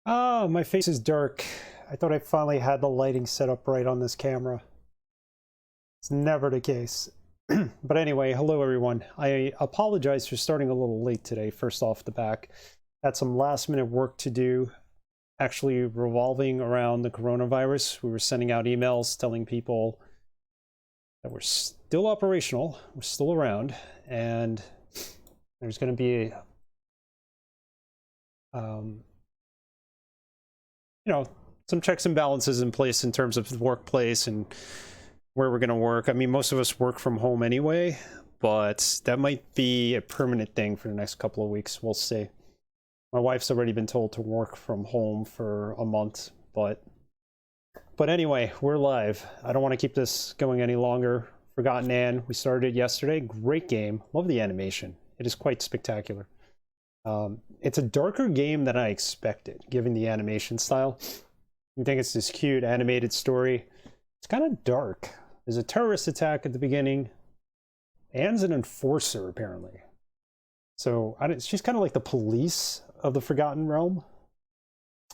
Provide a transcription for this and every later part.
Oh, my face is dark. I thought I finally had the lighting set up right on this camera. It's never the case. But anyway, hello everyone. I apologize for starting a little late today, first off the back. Had some last minute work to do, actually revolving around the coronavirus. We were sending out emails telling people that we're still operational, we're still around, and there's going to be some checks and balances in place in terms of the workplace and where we're going to work. I mean, most of us work from home anyway, but that might be a permanent thing for the next couple of weeks. We'll see. My wife's already been told to work from home for a month, but anyway, we're live. I don't want to keep this going any longer. Forgotten Anne, we started it yesterday. Great game. Love the animation. It is quite spectacular. It's a darker game than I expected, given the animation style. You think it's this cute animated story. It's kind of dark. There's a terrorist attack at the beginning. Anne's an enforcer, apparently. So she's kind of like the police of the Forgotten Realm.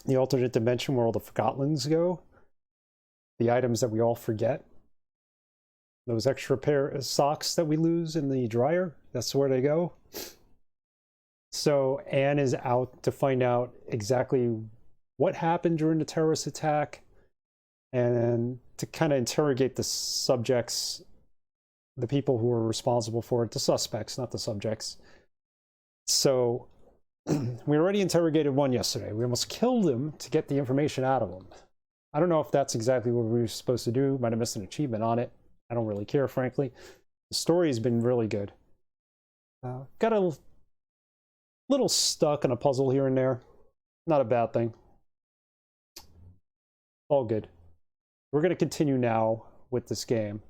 The alternate dimension where all the Forgotlings go. The items that we all forget. Those extra pair of socks that we lose in the dryer. That's where they go. So Anne is out to find out exactly what happened during the terrorist attack and to kind of interrogate the subjects, the people who were responsible for it, the suspects, not the subjects. So we already interrogated one yesterday. We almost killed him to get the information out of him. I don't know if that's exactly what we were supposed to do. Might have missed an achievement on it. I don't really care, frankly. The story has been really good. Got a little stuck in a puzzle here and there. Not a bad thing. All good. We're going to continue now with this game.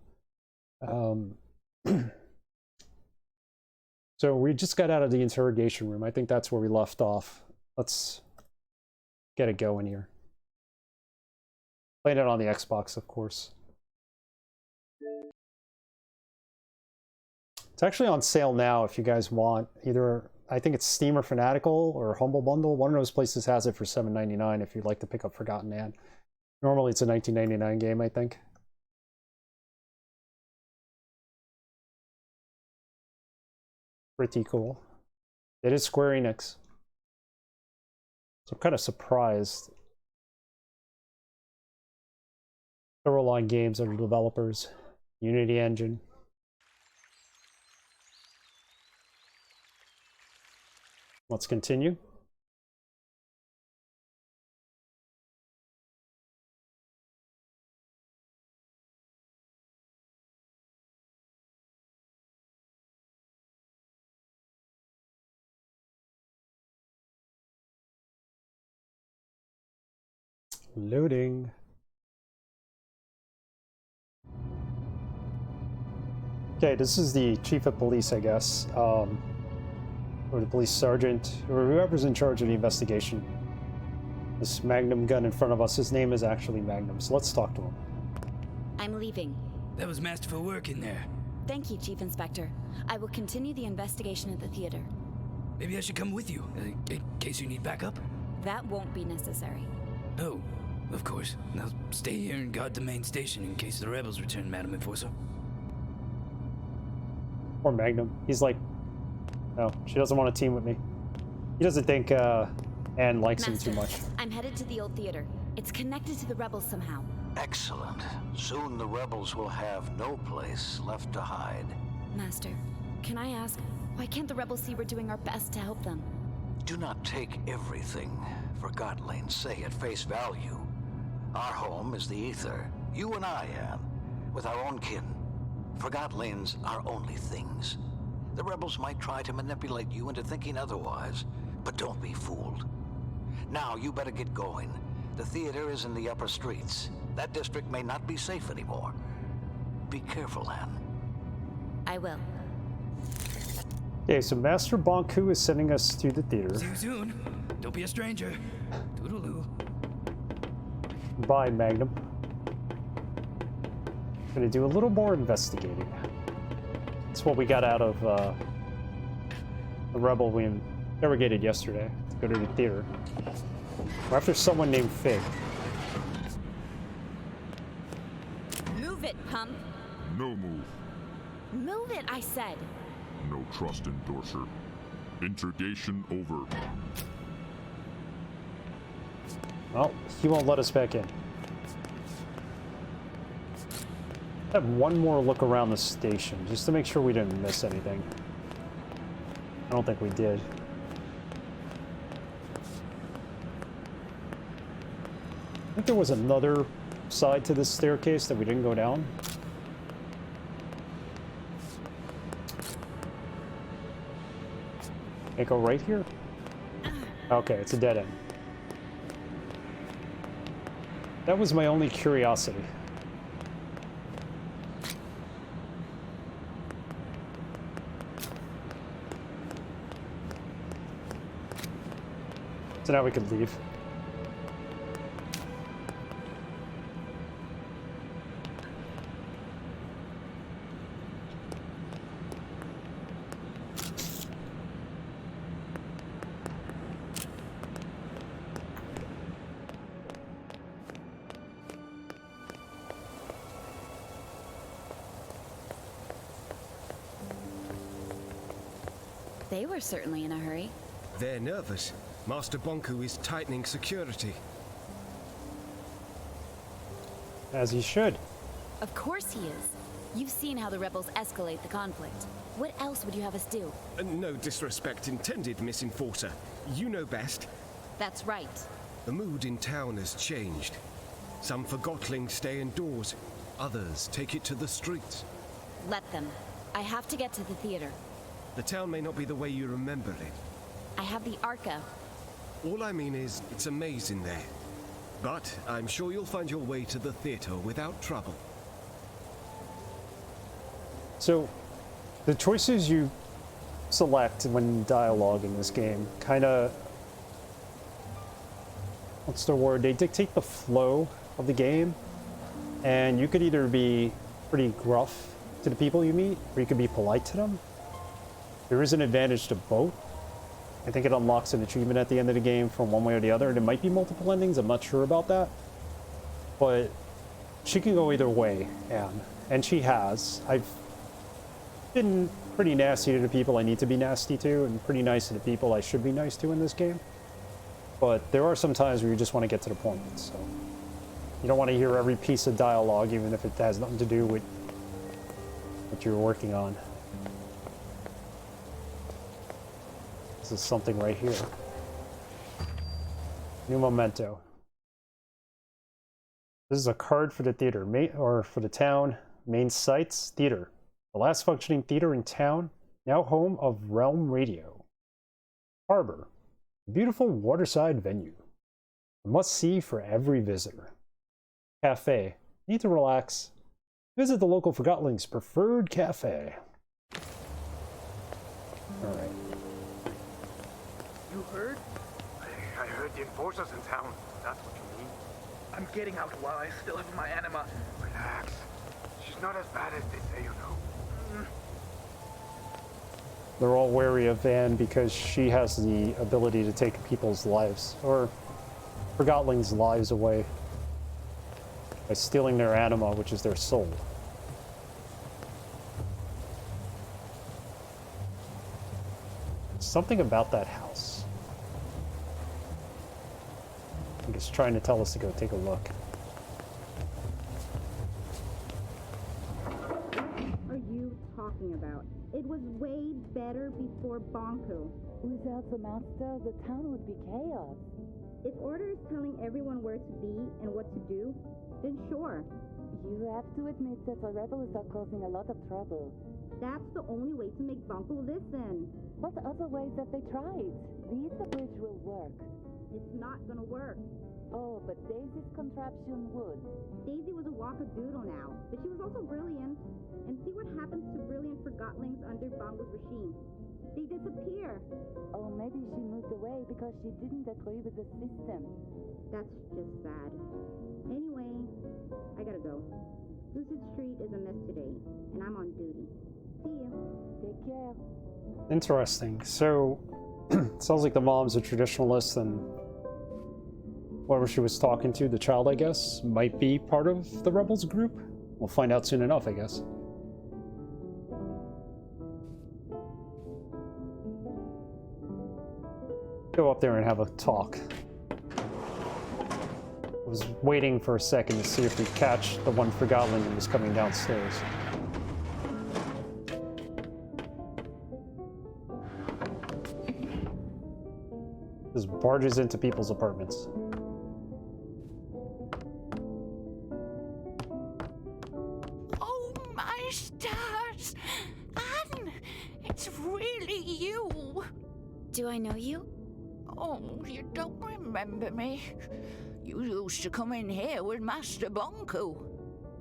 So we just got out of the interrogation room. I think that's where we left off. Let's get it going here. Playing it on the Xbox, of course. It's actually on sale now if you guys want. Either, I think it's Steam or Fanatical or Humble Bundle. One of those places has it for $7.99 if you'd like to pick up Forgotten Anne. Normally it's a $19.99 game, I think. Pretty cool. It is Square Enix. So I'm kind of surprised. Line Games are the developers. Unity Engine. Let's continue. Loading. Okay, this is the chief of police, I guess. Or the police sergeant, or whoever's in charge of the investigation. This Magnum gun in front of us, his name is actually Magnum, so let's talk to him. I'm leaving. That was masterful work in there. Thank you, Chief Inspector. I will continue the investigation at the theater. Maybe I should come with you, in case you need backup? That won't be necessary. Oh, of course. Now stay here and guard the main station in case the rebels return, Madam Enforcer. Or Magnum. He's like, no, she doesn't want to team with me. He doesn't think Anne likes him too much. I'm headed to the old theater. It's connected to the rebels somehow. Excellent. Soon the rebels will have no place left to hide. Master, can I ask, why can't the rebels see we're doing our best to help them? Do not take everything Forgotlings say at face value. Our home is the ether. You and I, Anne, with our own kin. Forgotlings are only things. The rebels might try to manipulate you into thinking otherwise, but don't be fooled. Now, you better get going. The theater is in the upper streets. That district may not be safe anymore. Be careful, Anne. I will. Okay, so Master Bonku is sending us to the theater. See you soon. Don't be a stranger. Toodaloo. Bye, Magnum. Gonna do a little more investigating. That's what we got out of the rebel we interrogated yesterday to go to the theater. We're after someone named Fig. Move it, pump. No move. Move it, I said. No trust in Dorser. Interrogation over. Well, he won't let us back in. Have one more look around the station, just to make sure we didn't miss anything. I don't think we did. I think there was another side to this staircase that we didn't go down. Can't go right here? Okay, it's a dead end. That was my only curiosity. So now we could leave. They were certainly in a hurry. They're nervous. Master Bonku is tightening security. As he should. Of course he is. You've seen how the rebels escalate the conflict. What else would you have us do? No disrespect intended, Miss Enforcer. You know best. That's right. The mood in town has changed. Some Forgotlings stay indoors. Others take it to the streets. Let them. I have to get to the theater. The town may not be the way you remember it. I have the Arca. All I mean is, it's a maze in there. But I'm sure you'll find your way to the theater without trouble. So, the choices you select when dialogue in this game kind of, what's the word? They dictate the flow of the game. And you could either be pretty gruff to the people you meet, or you could be polite to them. There is an advantage to both. I think it unlocks an achievement at the end of the game from one way or the other. There might be multiple endings, I'm not sure about that. But she can go either way, Anne. And she has. I've been pretty nasty to the people I need to be nasty to, and pretty nice to the people I should be nice to in this game. But there are some times where you just want to get to the point, so... You don't want to hear every piece of dialogue, even if it has nothing to do with what you're working on. This is something right here. New memento. This is a card for the theater, or for the town. Main sites, theater. The last functioning theater in town, now home of Realm Radio. Harbor. Beautiful waterside venue. A must-see for every visitor. Cafe. Need to relax? Visit the local Forgotlings' preferred cafe. Alright. You heard? I heard the enforcers in town. That's what you mean. I'm getting out while I still have my Anima. Relax. She's not as bad as they say, you know. They're all wary of Van because she has the ability to take people's lives, or Forgotlings' lives away, by stealing their Anima, which is their soul. Something about that house. I think it's trying to tell us to go take a look. What are you talking about? It was way better before Bonku. Without the master, the town would be chaos. If Order is telling everyone where to be and what to do, then sure. You have to admit that the rebels are causing a lot of trouble. That's the only way to make Bonku listen. What other ways have they tried? The Ether Bridge will work. It's not gonna work. Oh, but Daisy's contraption would. Daisy was a wackadoodle now, but she was also brilliant. And see what happens to brilliant Forgotlings under Bongo's regime. They disappear. Or maybe she moved away because she didn't agree with the system. That's just sad. Anyway, I gotta go. Lucid Street is a mess today, and I'm on duty. See you. Take care. Interesting. So, it sounds like the mom's a traditionalist and whoever she was talking to, the child, I guess, might be part of the Rebels group. We'll find out soon enough, I guess. Go up there and have a talk. I was waiting for a second to see if we catch the one Forgotling who was coming downstairs. Just barges into people's apartments. Oh my stars! Anne! It's really you! Do I know you? Oh, you don't remember me? You used to come in here with Master Bonku.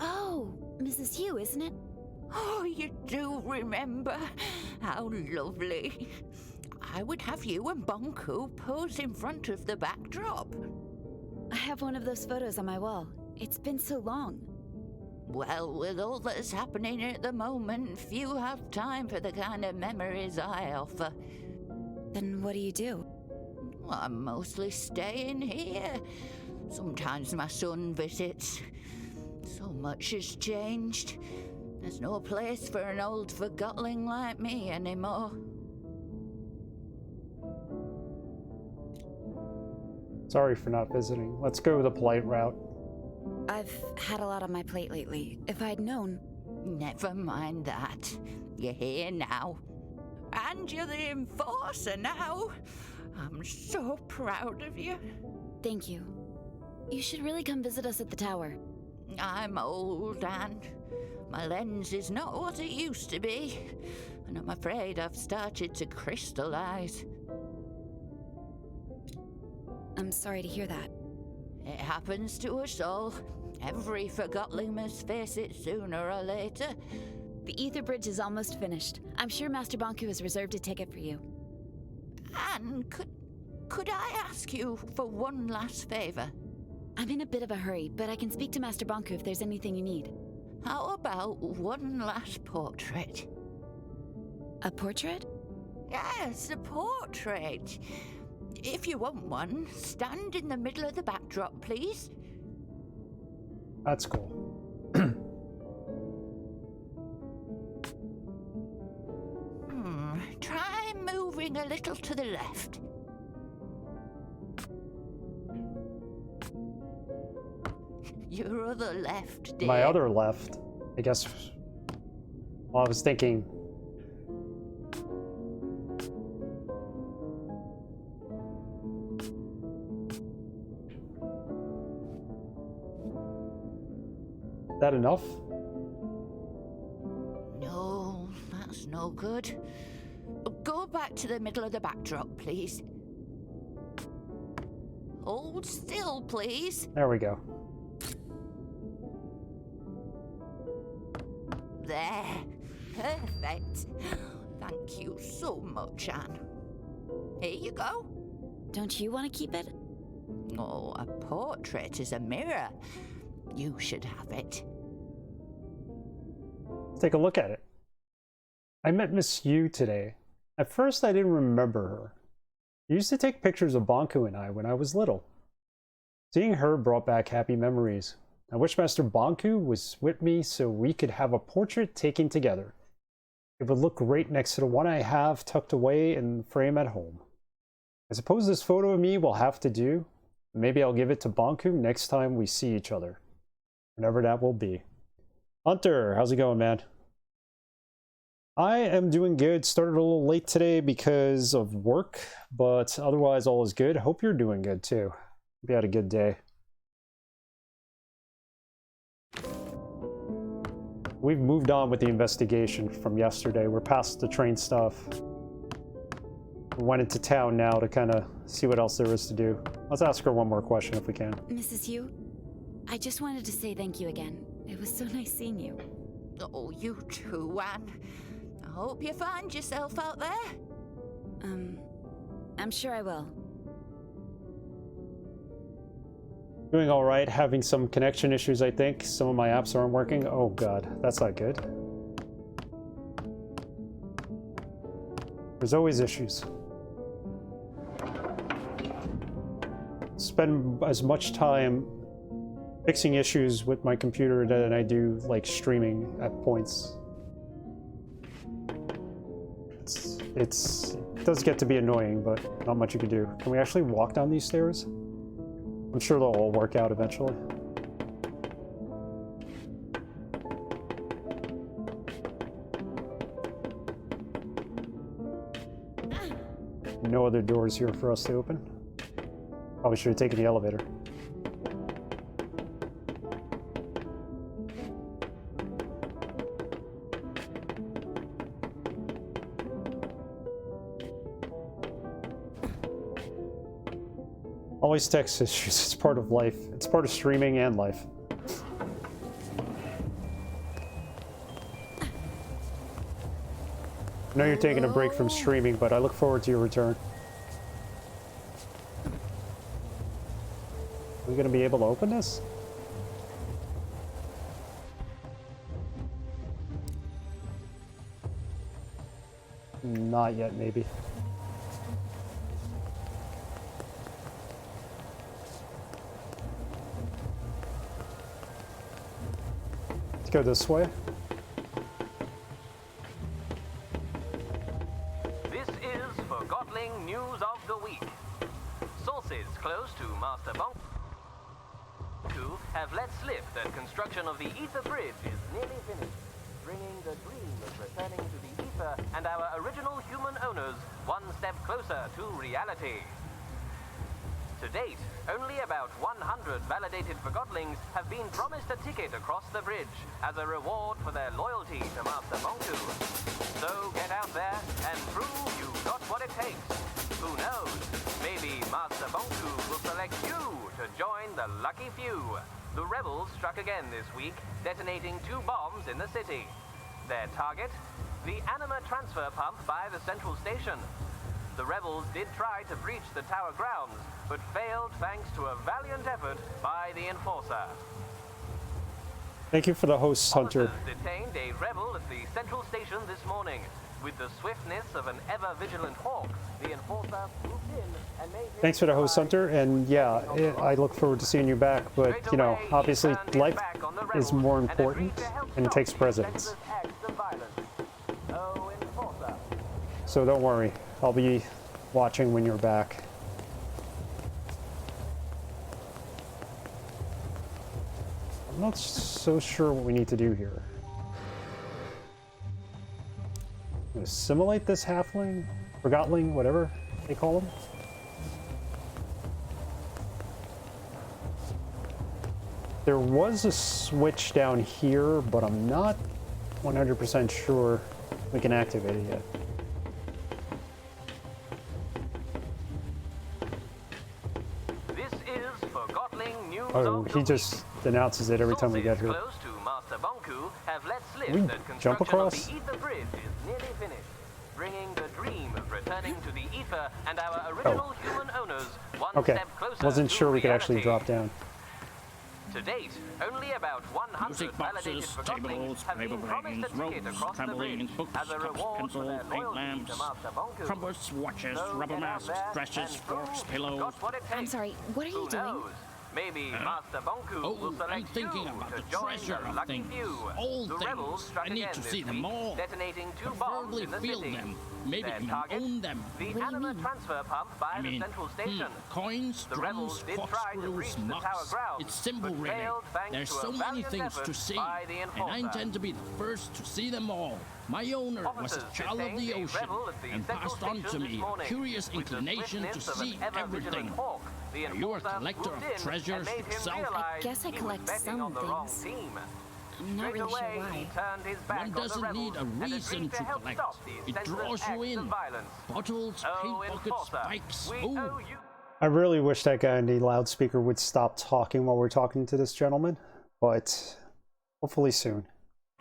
Oh, Mrs. Hugh, isn't it? Oh, you do remember? How lovely. I would have you and Bonku pose in front of the backdrop. I have one of those photos on my wall. It's been so long. Well, with all that's happening at the moment, few have time for the kind of memories I offer. Then what do you do? Well, I'm mostly staying here. Sometimes my son visits. So much has changed. There's no place for an old Forgotling like me anymore. Sorry for not visiting. Let's go the polite route. I've had a lot on my plate lately. If I'd known... Never mind that. You're here now. And you're the enforcer now. I'm so proud of you. Thank you. You should really come visit us at the tower. I'm old, Anne. My lens is not what it used to be. And I'm afraid I've started to crystallize. I'm sorry to hear that. It happens to us all. Every Forgotling must face it sooner or later. The ether bridge is almost finished. I'm sure Master Bonku has reserved a ticket for you. Anne, could I ask you for one last favor? I'm in a bit of a hurry, but I can speak to Master Bonku if there's anything you need. How about one last portrait? A portrait? Yes, a portrait. If you want one, stand in the middle of the backdrop, please. That's cool. Try moving a little to the left. Your other left, dear. My other left, I guess. Well, I was thinking. That enough? No, that's no good. Go back to the middle of the backdrop, please. Hold still, please. There we go. There. Perfect. Thank you so much, Anne. Here you go. Don't you want to keep it? Oh, a portrait is a mirror. You should have it. Let's take a look at it. I met Miss Yu today. At first, I didn't remember her. She used to take pictures of Bonku and I when I was little. Seeing her brought back happy memories. I wish Master Bonku was with me so we could have a portrait taken together. It would look great next to the one I have tucked away in the frame at home. I suppose this photo of me will have to do. Maybe I'll give it to Bonku next time we see each other. Whenever that will be. Hunter, how's it going, man? I am doing good. Started a little late today because of work, but otherwise all is good. Hope you're doing good too. Hope you had a good day. We've moved on with the investigation from yesterday. We're past the train stuff. We went into town now to kind of see what else there is to do. Let's ask her one more question if we can. Mrs. Yu, I just wanted to say thank you again. It was so nice seeing you. Oh, you too, Anne. I hope you find yourself out there. I'm sure I will. Doing all right, having some connection issues, I think. Some of my apps aren't working. Oh god, that's not good. There's always issues. spend as much time fixing issues with my computer than I do like streaming at points. It does get to be annoying, but not much you can do. Can we actually walk down these stairs? I'm sure they'll all work out eventually. No other doors here for us to open. Probably should have taken the elevator. Always text issues. It's part of life. It's part of streaming and life. I know you're taking a break from streaming, but I look forward to your return. Are we gonna be able to open this? Not yet, maybe. Let's go this way. This is Forgotling News of the Week. Sources close to Master Bonku have let slip that construction of the Ether Bridge is nearly finished, bringing the dream of returning to the Ether and our original human owners one step closer to reality. To date, only about 100 validated Forgotlings have been promised a ticket across the bridge as a reward for their loyalty to Master Bonku. So get out there and prove you've got what it takes. Who knows? Maybe Master Bonku will select you to join the lucky few. The rebels struck again this week, detonating 2 bombs in the city. Their target? The Anima transfer pump by the central station. The rebels did try to breach the tower grounds, but failed thanks to a valiant effort by the Enforcer. Thank you for the host, Hunter. Officers detained a rebel at the central station this morning. With the swiftness of an ever-vigilant hawk, the Enforcer swooped in and made him... Thanks for the host, Hunter, and yeah, I look forward to seeing you back, but, you know, obviously life is more important and takes precedence. So don't worry, I'll be watching when you're back. I'm not so sure what we need to do here. Assimilate this halfling, Forgotling, whatever they call them. There was a switch down here, but I'm not 100% sure we can activate it yet. This is Forgotling News Oh, he just announces it every time we get here. Close to Master Bonku have let slip We that jump construction across? of the Ether Bridge is nearly finished, bringing the dream of returning to the Ether and our original human owners one Okay, step closer wasn't to sure we could actually reality. drop down. To date, only about 100 Music validated boxes, Forgotlings tables, have paper been promised planes, a ticket ropes, across the bridge trampolines, books, as a cups, reward for pencils, their paint loyalty lamps, to Master Bonku. compass, watches, So rubber get out masks, there brushes, and forks, prove pillows. you've got what it I'm takes. sorry, what are you Who doing? knows? Maybe Master Bonku will Oh, select I'm thinking you about to the join treasure the of lucky things. few. Old The rebels things. struck I need again to this see them week, all. detonating 2 bombs Preferably in the feel city. them. Maybe Their even target? own them. The What do you Anima mean? transfer pump by I mean, the central station. coins, The rebels drums, did try to breach corkscrews, the tower mugs. grounds, It's simple, but really. failed thanks There's to a so many valiant things to effort see, by the and I Enforcer. intend to be the first to see them all. My owner was a Officers child of the detained a ocean rebel at the and central passed on to station this me a morning. curious With the inclination to swiftness of an see ever-vigilant everything. hawk, the Are you a Enforcer collector swooped of in treasures and made him yourself? realize guess I he was collect betting some on the wrong things. team. I'm not Straight really sure away, why. he turned his back One on the doesn't rebels need a and reason agreed to help collect. stop these It senseless draws you acts of in. violence. Bottles, Oh, paint buckets, Enforcer, spikes. we Oh, owe you. I really wish that guy in the loudspeaker would stop talking while we're talking to this gentleman, but hopefully soon.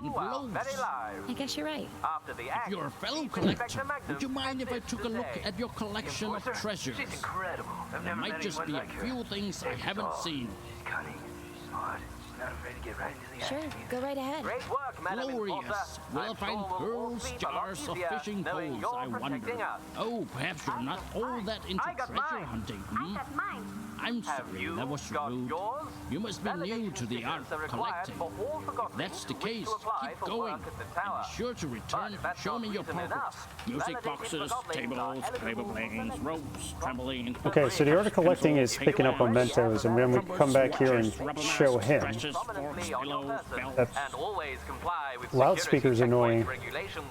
You are very live. I guess you're right. After the act, If you're a fellow Chief collector, Inspector Magnum would you mind if I has took a this to look say. at your collection of treasures? She's incredible. I've There never might met just anyone be a like her. few things I haven't seen. She's cunning, she's smart, she's not afraid to get right into the Sure, action. go right ahead. Great work, Madam glorious. Enforcer. Will I I'm find sure we'll all pearls, sleep a lot jars, or easier fishing knowing poles, you're I wonder? protecting us. Oh, perhaps you're not all that into I got treasure mine. hunting, I hmm? got mine. I'm Have sorry, you that was got rude. yours? You must be new to the art Validation of stickers are required collecting. for all Forgotlings If that's the who wish case, to apply keep for going. work at the tower. And be sure to return But if and that's show not me your reason progress. enough, Music validated boxes, Forgotlings tables, are paper eligible planes, for ropes, trampoline. Okay, so the art of collecting is picking up mementos, and then we can come back here and show him. prominently on your person That and always comply with loudspeaker's security annoying. checkpoint regulations.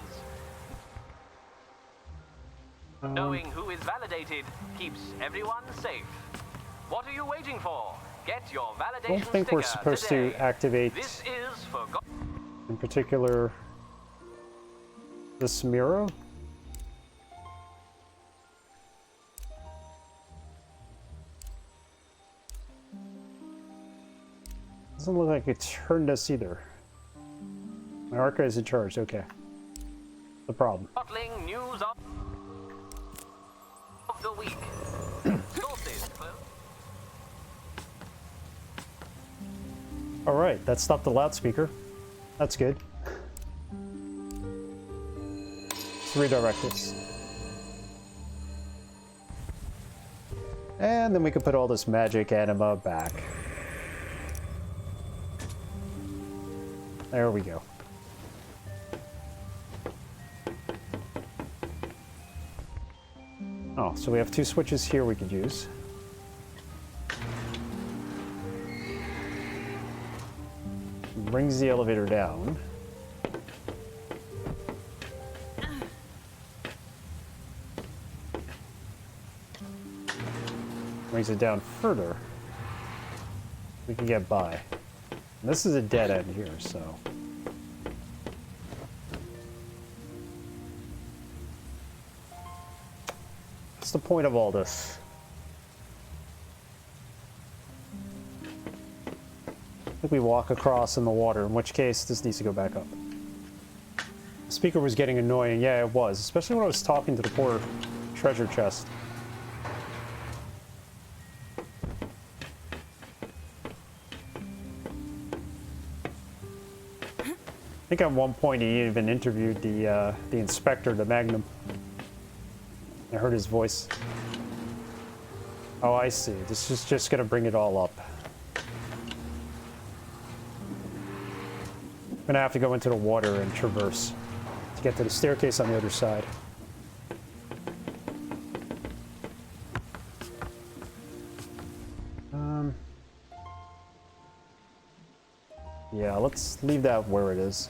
Knowing who is validated keeps everyone safe. What are you waiting for? Get your validation I don't think we're sticker supposed today. to activate, This is Forgotten. in particular, this mirror. Doesn't look like it turned us either. My Arca is in charge, okay. The problem. Forgotling news of the week. Sources. Alright, that stopped the loudspeaker. That's good. Let's redirect this. And then we can put all this magic anima back. There we go. Oh, so we have two switches here we could use. Brings the elevator down. Brings it down further. We can get by. And this is a dead end here, so. What's the point of all this? I think we walk across in the water, in which case this needs to go back up. The speaker was getting annoying. Yeah, it was. Especially when I was talking to the poor treasure chest. I think at one point he even interviewed the inspector, the Magnum. I heard his voice. Oh, I see. This is just gonna bring it all up. I'm gonna have to go into the water and traverse to get to the staircase on the other side. Yeah, let's leave that where it is.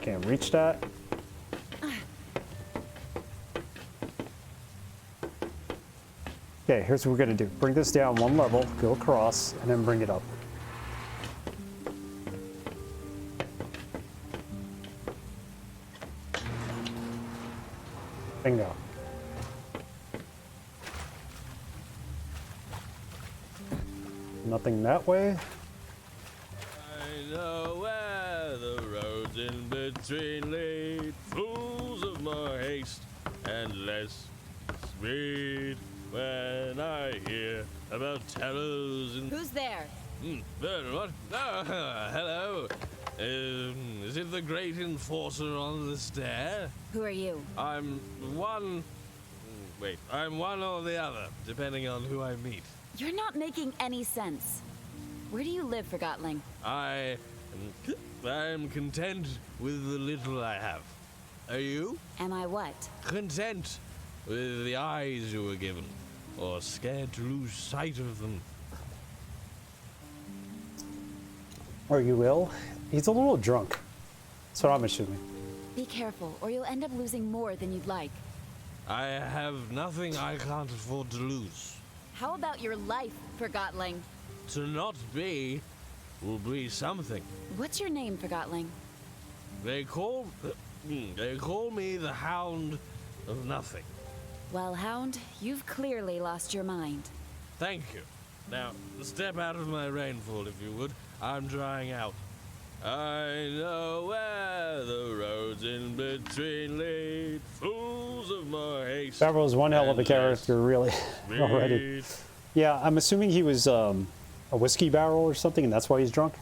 Can't reach that. Okay, here's what we're gonna do. Bring this down one level, go across, and then bring it up. Bingo. Nothing that way. I know where the roads in between lead, fools of more haste and less speed. When I hear about terrors and... Who's there? What? Oh, hello. Is it the great enforcer on the stair? Who are you? I'm one... Wait, I'm one or the other, depending on who I meet. You're not making any sense. Where do you live, Forgotling? I'm content with the little I have. Are you? Am I what? Content with the eyes you were given, or scared to lose sight of them. Are you ill? He's a little drunk. That's what I'm assuming. Be careful, or you'll end up losing more than you'd like. I have nothing I can't afford to lose. How about your life, Forgotling? To not be will be something. What's your name, Forgotling? They call me the Hound of Nothing. Well, Hound, you've clearly lost your mind. Thank you. Now, step out of my rainfall, if you would. I'm drying out. I know where the roads in between lead. Fools of my haste. Barrel is one hell of a character, really, already. Yeah, I'm assuming he was a whiskey barrel or something, and that's why he's drunk.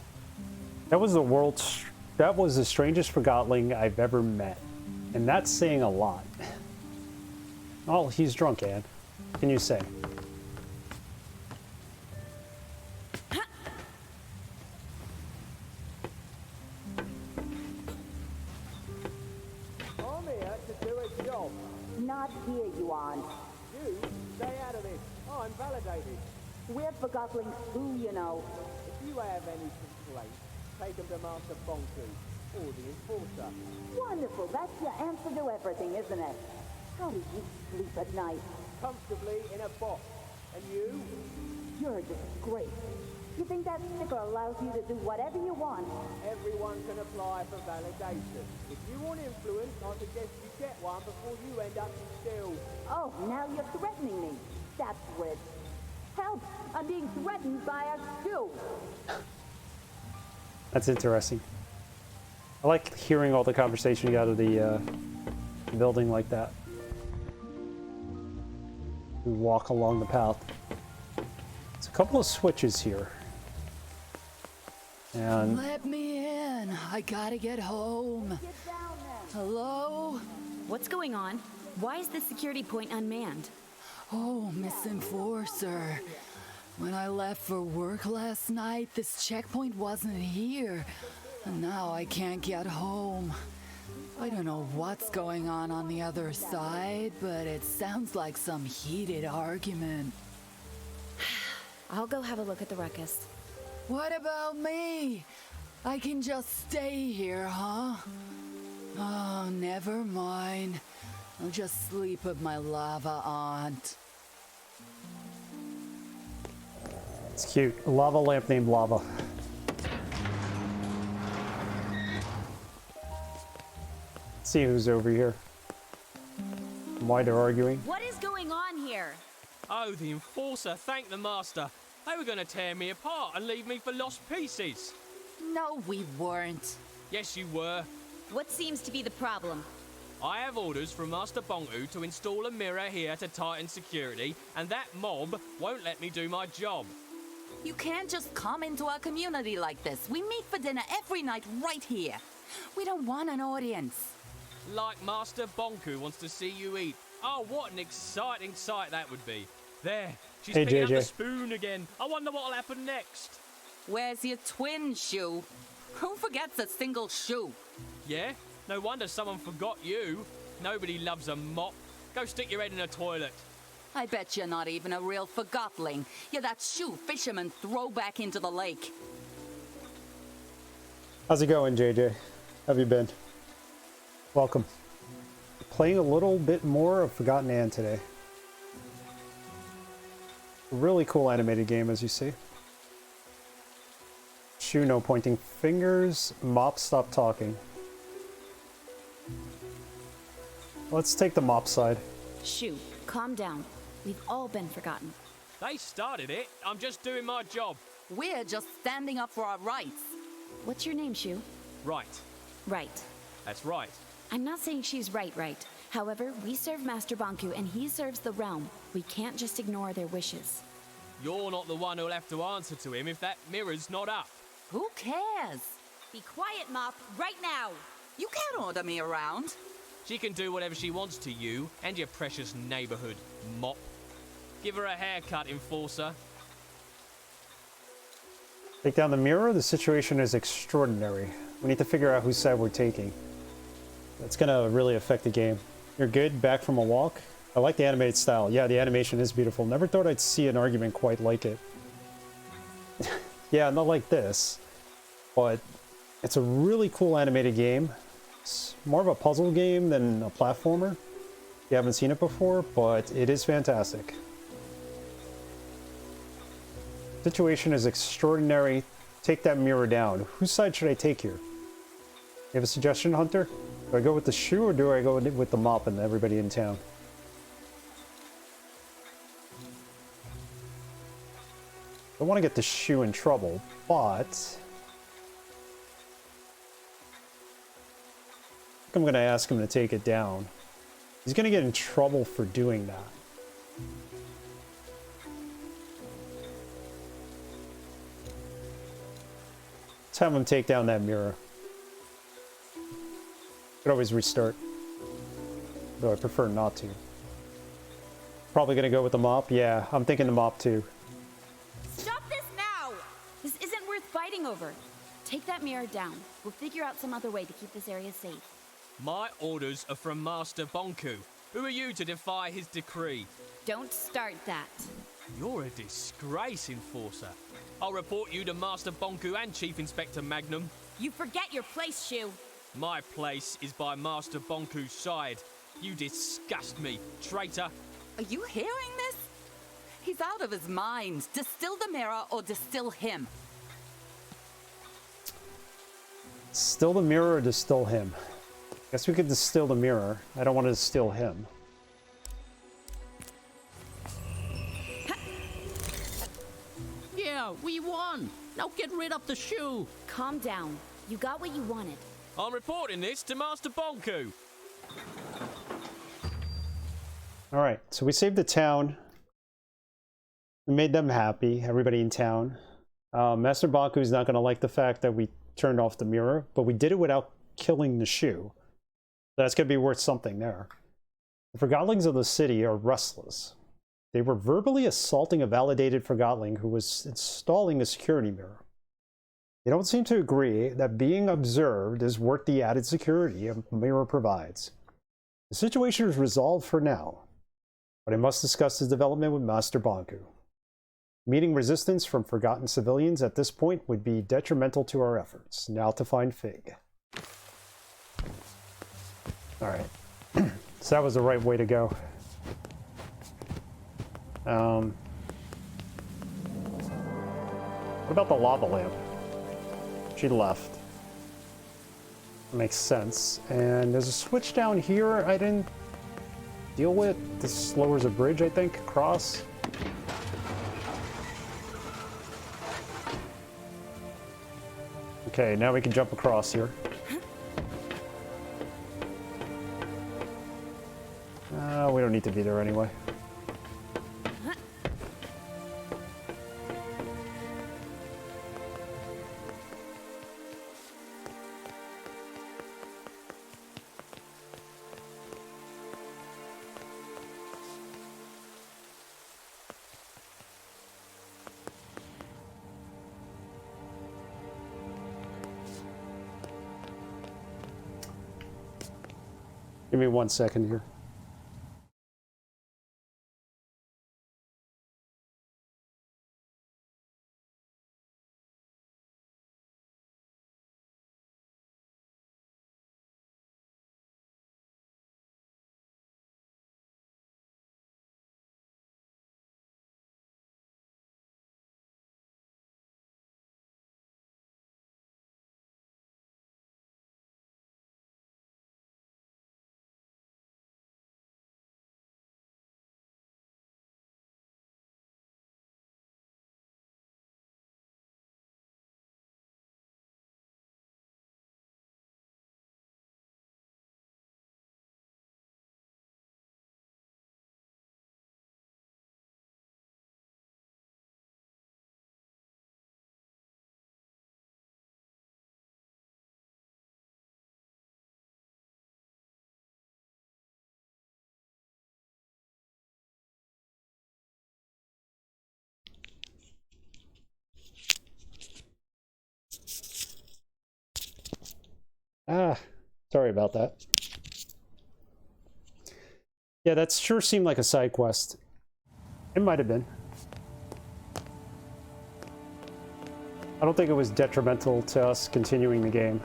That was the strangest Forgotling I've ever met, and that's saying a lot. Oh, he's drunk, Anne. What can you say? I'm here to do a job. Not here, you aren't. You stay out of this. I'm validated. We're Forgotlings too, you know. If you have any complaints, take them to Master Bonku or the Enforcer. Wonderful. That's your answer to everything, isn't it? How do you sleep at night? Comfortably in a box. And you? You're a disgrace. You think that sticker allows you to do whatever you want? Everyone can apply for validation. If you want influence, I suggest you get one before you end up still. Oh, now you're threatening me. That's rich. Help! I'm being threatened by a shoe. That's interesting. I like hearing all the conversation out of the building like that. We walk along the path. There's a couple of switches here. And let me in. I gotta get home. Hello? What's going on? Why is the security point unmanned? Oh, Miss Enforcer. When I left for work last night, this checkpoint wasn't here. And now I can't get home. I don't know what's going on the other side, but it sounds like some heated argument. I'll go have a look at the ruckus. What about me? I can just stay here, huh? Oh, never mind. I'll just sleep with my lava aunt. it's cute. A lava lamp named Lava. Let's see who's over here. And why they're arguing. What is going on here? Oh, the Enforcer, thank the Master. They were going to tear me apart and leave me for lost pieces. No, we weren't. Yes, you were. What seems to be the problem? I have orders from Master Bonku to install a mirror here to tighten security, and that mob won't let me do my job. You can't just come into our community like this. We meet for dinner every night right here. We don't want an audience. Like Master Bonku wants to see you eat. Oh, what an exciting sight that would be. There, she's Hey, picking up JJ. the spoon again. I wonder what'll happen next. Where's your twin shoe? Who forgets a single shoe? Yeah? No wonder someone forgot you. Nobody loves a mop. Go stick your head in a toilet. I bet you're not even a real Forgotling. You're that shoe fisherman throw back into the lake. How's it going, JJ? How have you been? Welcome. Playing a little bit more of Forgotten Anne today. Really cool animated game, as you see. Shoe, no pointing fingers. Mop, stop talking. Let's take the mop side. Shoo, calm down. We've all been forgotten. They started it. I'm just doing my job. We're just standing up for our rights. What's your name, Shoo? Right. Right. That's right. I'm not saying she's right. However, we serve Master Bonku and he serves the realm. We can't just ignore their wishes. You're not the one who'll have to answer to him if that mirror's not up. Who cares? Be quiet, Mop, right now! You can't order me around. She can do whatever she wants to you and your precious neighborhood, Mop. Give her a haircut, Enforcer. Take down the mirror. The situation is extraordinary. We need to figure out whose side we're taking. That's gonna really affect the game. You're good? Back from a walk? I like the animated style. Yeah, the animation is beautiful. Never thought I'd see an argument quite like it. Yeah, not like this. But it's a really cool animated game. It's more of a puzzle game than a platformer. You haven't seen it before, but it is fantastic. Situation is extraordinary. Take that mirror down. Whose side should I take here? You have a suggestion, Hunter? Do I go with the shoe or do I go with the mop and everybody in town? I don't want to get the shoe in trouble, but think I'm gonna ask him to take it down. He's gonna get in trouble for doing that. Let's have him take down that mirror. Could always restart. Though I prefer not to. Probably gonna go with the mop. Yeah, I'm thinking the mop too. Stop this now! This isn't worth fighting over. Take that mirror down. We'll figure out some other way to keep this area safe. My orders are from Master Bonku. Who are you to defy his decree? Don't start that. You're a disgrace, Enforcer. I'll report you to Master Bonku and Chief Inspector Magnum. You forget your place, Shu. My place is by Master Bonku's side. You disgust me, traitor. Are you hearing this? He's out of his mind. Distill the mirror or distill him. Distill the mirror or distill him? Guess we could distill the mirror. I don't want to distill him. Yeah, we won. Now get rid of the shoe. Calm down. You got what you wanted. I'm reporting this to Master Bonku. Alright, so we saved the town. We made them happy, everybody in town. Master Bonku's not going to like the fact that we turned off the mirror, but we did it without killing the shoe. That's going to be worth something there. The Forgotlings of the city are restless. They were verbally assaulting a validated Forgotling who was installing a security mirror. They don't seem to agree that being observed is worth the added security a mirror provides. The situation is resolved for now, but I must discuss this development with Master Bonku. Meeting resistance from forgotten civilians at this point would be detrimental to our efforts. Now to find Fig. Alright. So that was the right way to go. What about the lava lamp? She left. Makes sense. And there's a switch down here I didn't deal with. This lowers a bridge, I think, across. Okay, now we can jump across here. We don't need to be there anyway. Give me 1 second here. Sorry about that. Yeah, that sure seemed like a side quest. It might have been. I don't think it was detrimental to us continuing the game.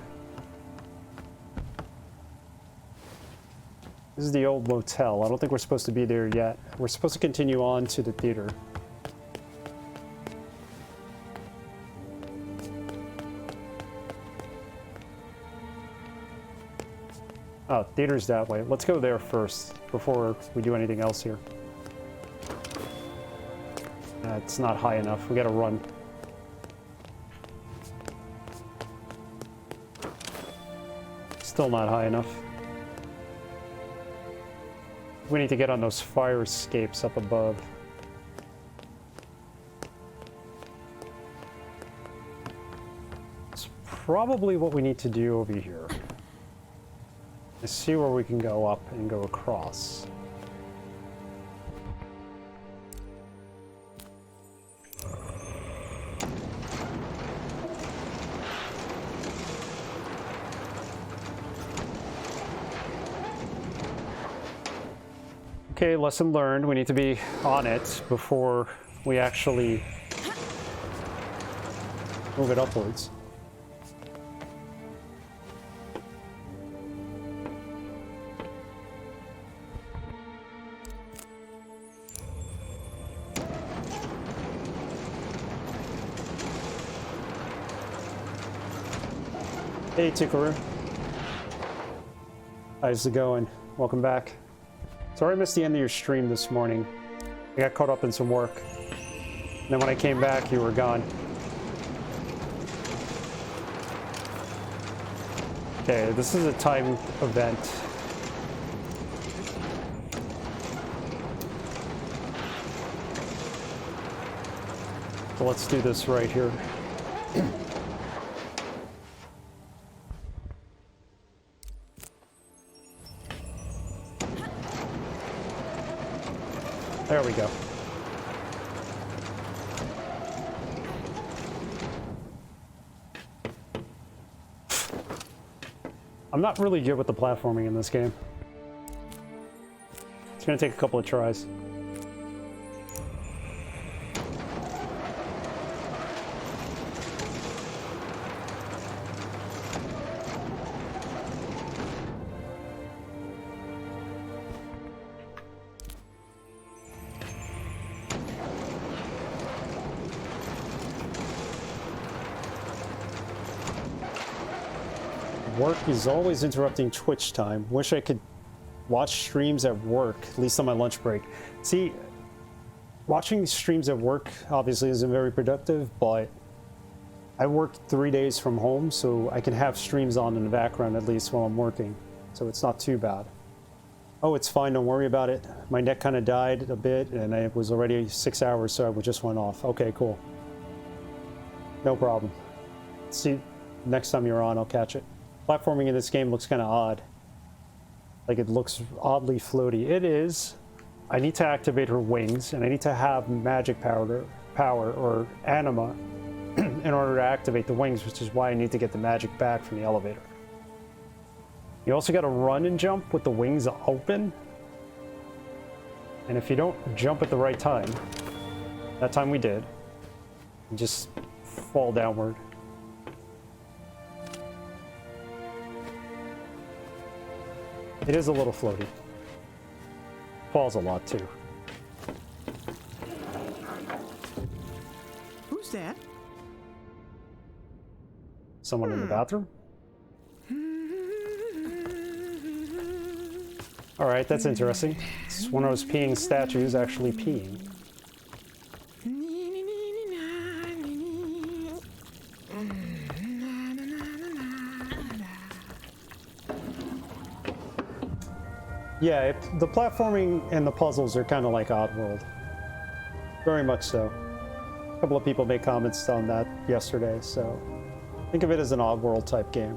This is the old motel. I don't think we're supposed to be there yet. We're supposed to continue on to the theater. Oh, theater's that way. Let's go there first before we do anything else here. It's not high enough. We gotta run. Still not high enough. We need to get on those fire escapes up above. It's probably what we need to do over here. Is see where we can go up and go across. Okay, lesson learned. We need to be on it before we actually move it upwards. Hey, Tikaru. How's it going? Welcome back. Sorry I missed the end of your stream this morning. I got caught up in some work. And then when I came back, you were gone. Okay, this is a timed event. So let's do this right here. There we go. I'm not really good with the platforming in this game. It's gonna take a couple of tries. Work is always interrupting Twitch time. Wish I could watch streams at work, at least on my lunch break. See, watching streams at work obviously isn't very productive, but I work 3 days from home, so I can have streams on in the background at least while I'm working. So it's not too bad. Oh, it's fine, don't worry about it. My neck kind of died a bit, and it was already 6 hours, so I just went off. Okay, cool. No problem. See, next time you're on, I'll catch it. Platforming in this game looks kind of odd. Like it looks oddly floaty. It is. I need to activate her wings, and I need to have magic power or Anima in order to activate the wings, which is why I need to get the magic back from the elevator. You also got to run and jump with the wings open. And if you don't jump at the right time, that time we did, you just fall downward. It is a little floaty. Falls a lot too. Who's that? Someone in the bathroom? Alright, that's interesting. It's one of those peeing statues actually peeing. Yeah, the platforming and the puzzles are kind of like Oddworld. Very much so. A couple of people made comments on that yesterday, so think of it as an Oddworld type game.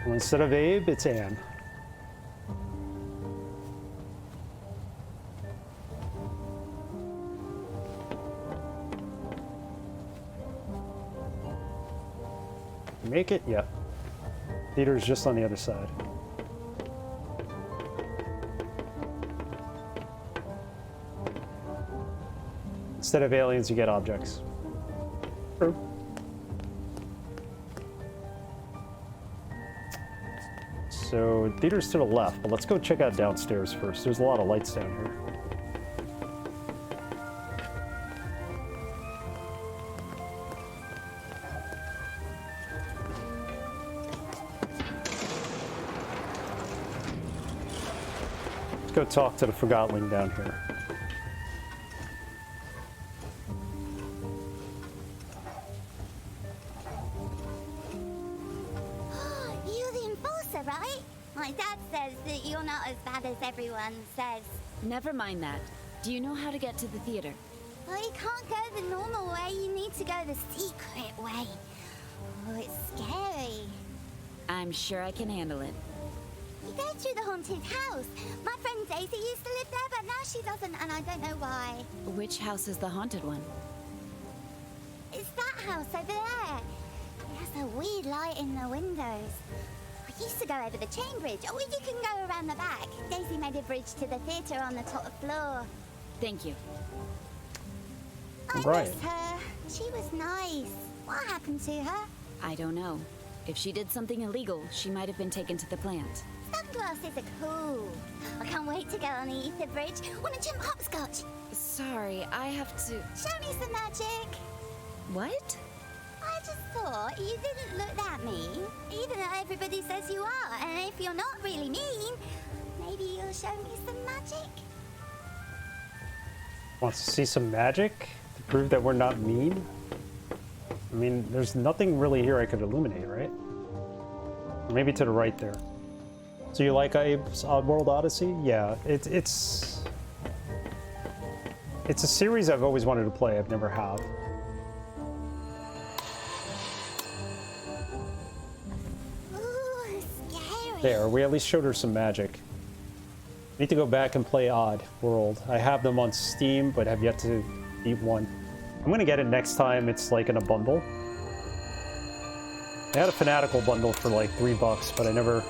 Well, instead of Abe, it's Anne. Make it? Yep. Theater's just on the other side. Instead of aliens, you get objects. True. So, theater's to the left, but let's go check out downstairs first. There's a lot of lights down here. Let's go talk to the Forgotling down here. My dad says that you're not as bad as everyone says. Never mind that. Do you know how to get to the theater? Well, you can't go the normal way. You need to go the secret way. Oh, it's scary. I'm sure I can handle it. You go through the haunted house. My friend Daisy used to live there, but now she doesn't, and I don't know why. Which house is the haunted one? It's that house over there. It has a weird light in the windows. I used to go over the chain bridge, or you can go around the back. Daisy made a bridge to the theatre on the top floor. Thank you. I Right. miss her. She was nice. What happened to her? I don't know. If she did something illegal, she might have been taken to the plant. Sunglasses are cool. I can't wait to go on the ether bridge. Wanna jump hopscotch? Sorry, I have to... Show me some magic. What? I just thought you didn't look that mean, even though everybody says you are. And if you're not really mean, maybe you'll show me some magic. Wants to see some magic to prove that we're not mean? I mean, there's nothing really here I could illuminate, right? Or maybe to the right there. So you like Abe's Oddworld Odyssey? Yeah, it's a series I've always wanted to play. I've never have. Ooh, scary. There, we at least showed her some magic. Need to go back and play Oddworld. I have them on Steam, but have yet to beat one. I'm gonna get it next time it's like in a bundle. I had a Fanatical bundle for like $3, but I never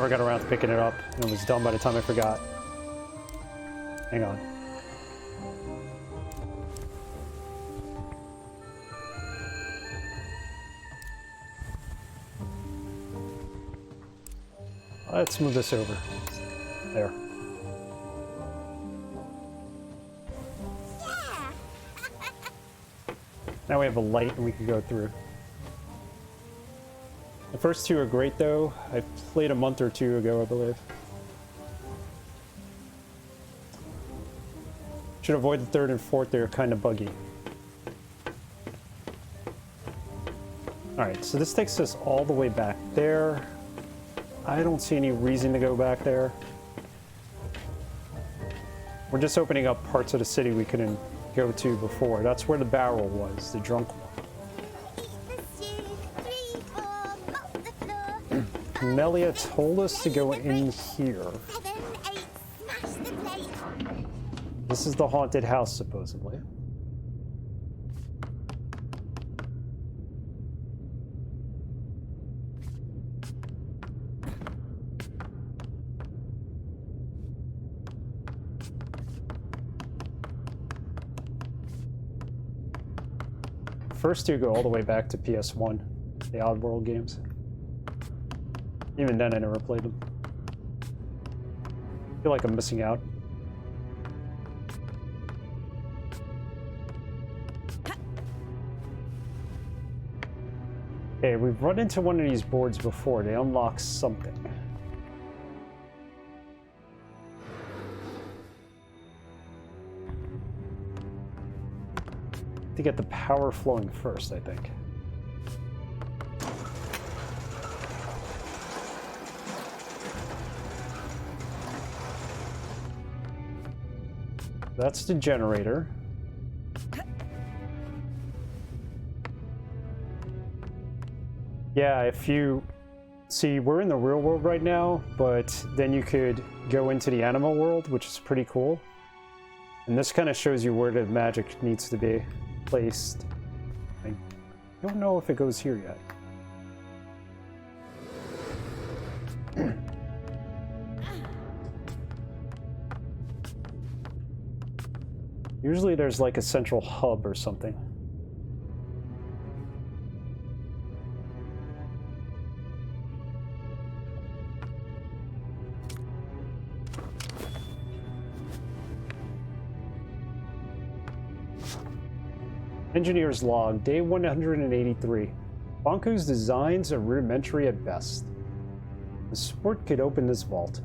got around to picking it up, and it was done by the time I forgot. Hang on. Let's move this over. There. Now we have a light and we can go through. The first two are great though. I played a month or two ago, I believe. Should avoid the third and fourth, they're kind of buggy. Alright, so this takes us all the way back there. I don't see any reason to go back there. We're just opening up parts of the city we couldn't go to before. That's where the barrel was, the drunk one. Melia told us to go in here. This is the haunted house, supposedly. First two go all the way back to PS1, the Oddworld games. Even then, I never played them. I feel like I'm missing out. Okay, we've run into one of these boards before. They unlock something. To get the power flowing first, I think. That's the generator. Yeah, if you see, we're in the real world right now, but then you could go into the Anima world, which is pretty cool. And this kind of shows you where the magic needs to be placed. I don't know if it goes here yet. Usually there's like a central hub or something. Engineer's log, day 183. Bonku's designs are rudimentary at best. The sport could open this vault.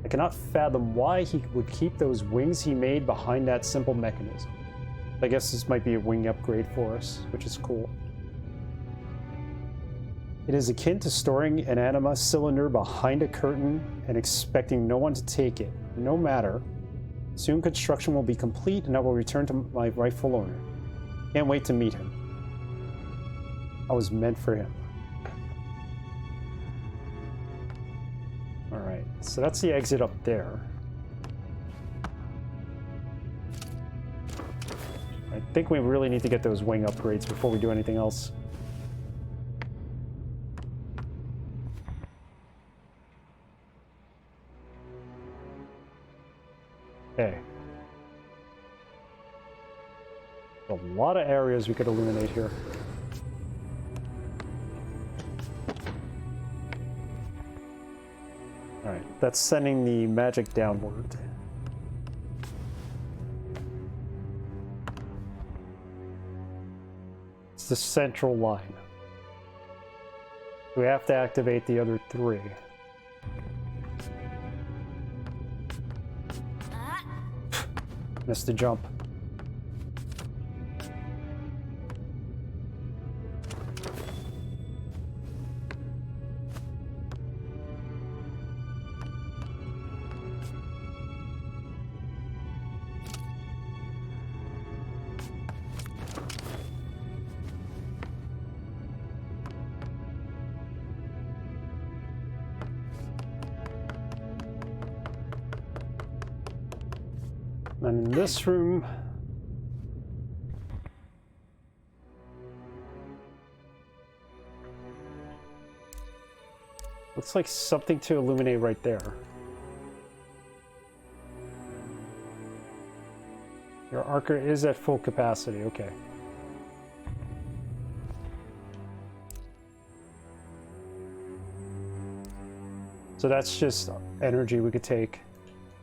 I cannot fathom why he would keep those wings he made behind that simple mechanism. I guess this might be a wing upgrade for us, which is cool. It is akin to storing an Anima cylinder behind a curtain and expecting no one to take it. No matter. Soon construction will be complete and I will return to my rightful owner. Can't wait to meet him. I was meant for him. Alright, so that's the exit up there. I think we really need to get those wing upgrades before we do anything else. Okay. A lot of areas we could illuminate here. Alright, that's sending the magic downward. It's the central line. We have to activate the other 3. Missed the jump. And in this room, looks like something to illuminate right there. Your archer is at full capacity, okay. So that's just energy we could take.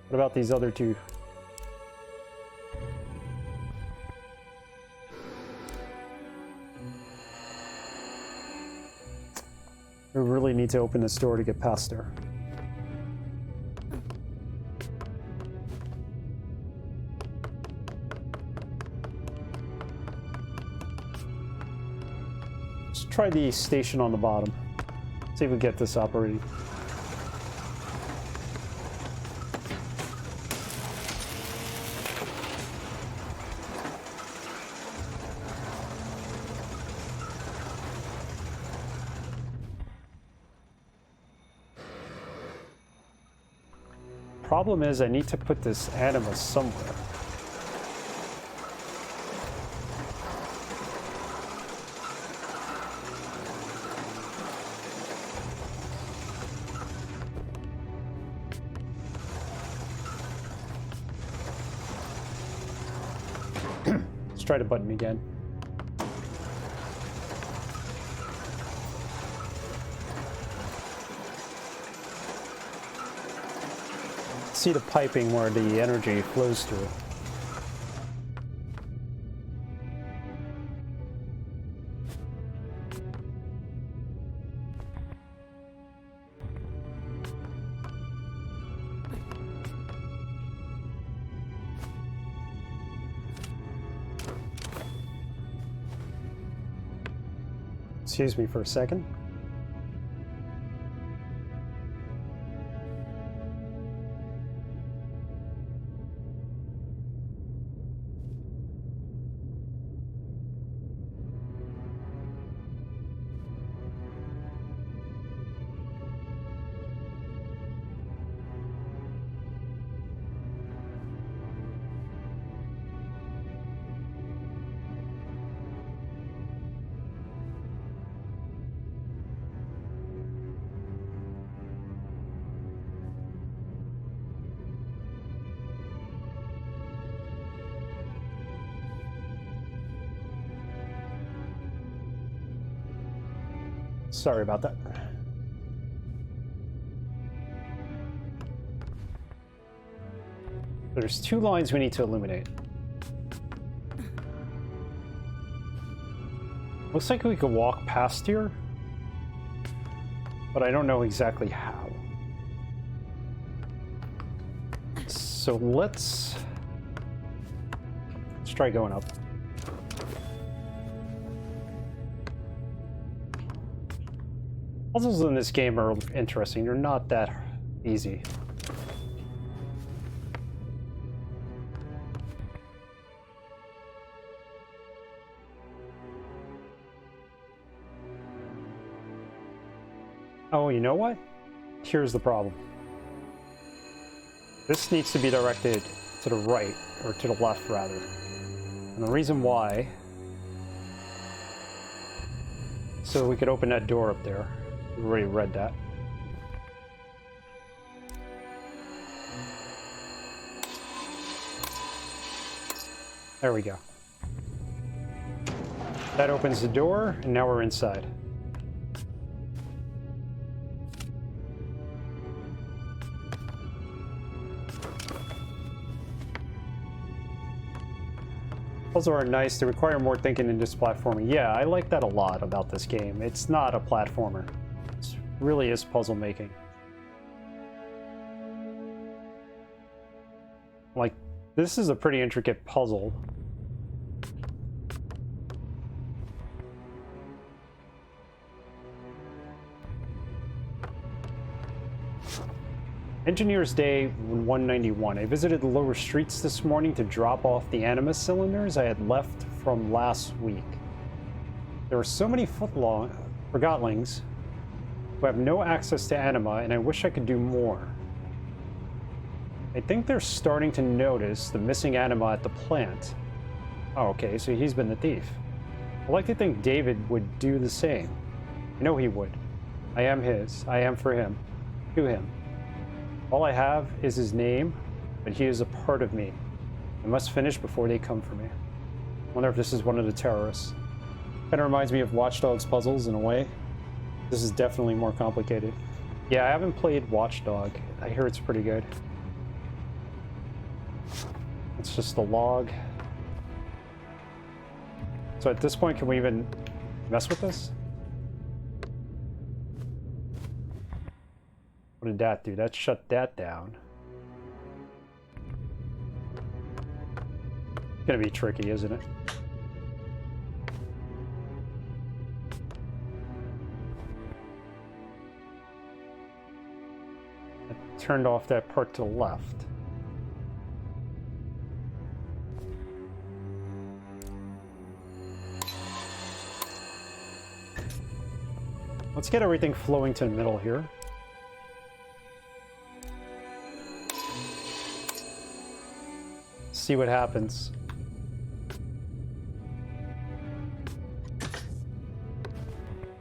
What about these other 2? We really need to open this door to get past her. Let's try the station on the bottom. See if we get this operating. Problem is, I need to put this Anima somewhere. Let's try the button again. See the piping where the energy flows through. Excuse me for a second. Sorry about that. There's 2 lines we need to illuminate. Looks like we could walk past here, but I don't know exactly how. So let's try going up. Puzzles in this game are interesting. They're not that easy. Oh, you know what? Here's the problem. This needs to be directed to the right, or to the left, rather. And the reason why... so we could open that door up there. We already read that. There we go. That opens the door, and now we're inside. Puzzles are nice. They require more thinking in this platforming. Yeah, I like that a lot about this game. It's not a platformer. It really is puzzle making. Like, this is a pretty intricate puzzle. Engineer's Day 191. I visited the lower streets this morning to drop off the Anima cylinders I had left from last week. There are so many Forgotlings who have no access to Anima, and I wish I could do more. I think they're starting to notice the missing Anima at the plant. Oh, okay, so he's been the thief. I like to think David would do the same. I know he would. I am his. I am for him. To him. All I have is his name, but he is a part of me. I must finish before they come for me. I wonder if this is one of the terrorists. Kind of reminds me of Watch Dogs puzzles in a way. This is definitely more complicated. Yeah, I haven't played Watch Dog. I hear it's pretty good. It's just a log. So at this point, can we even mess with this? What did that do? That shut that down. It's gonna be tricky, isn't it? I turned off that part to the left. Let's get everything flowing to the middle here. See what happens.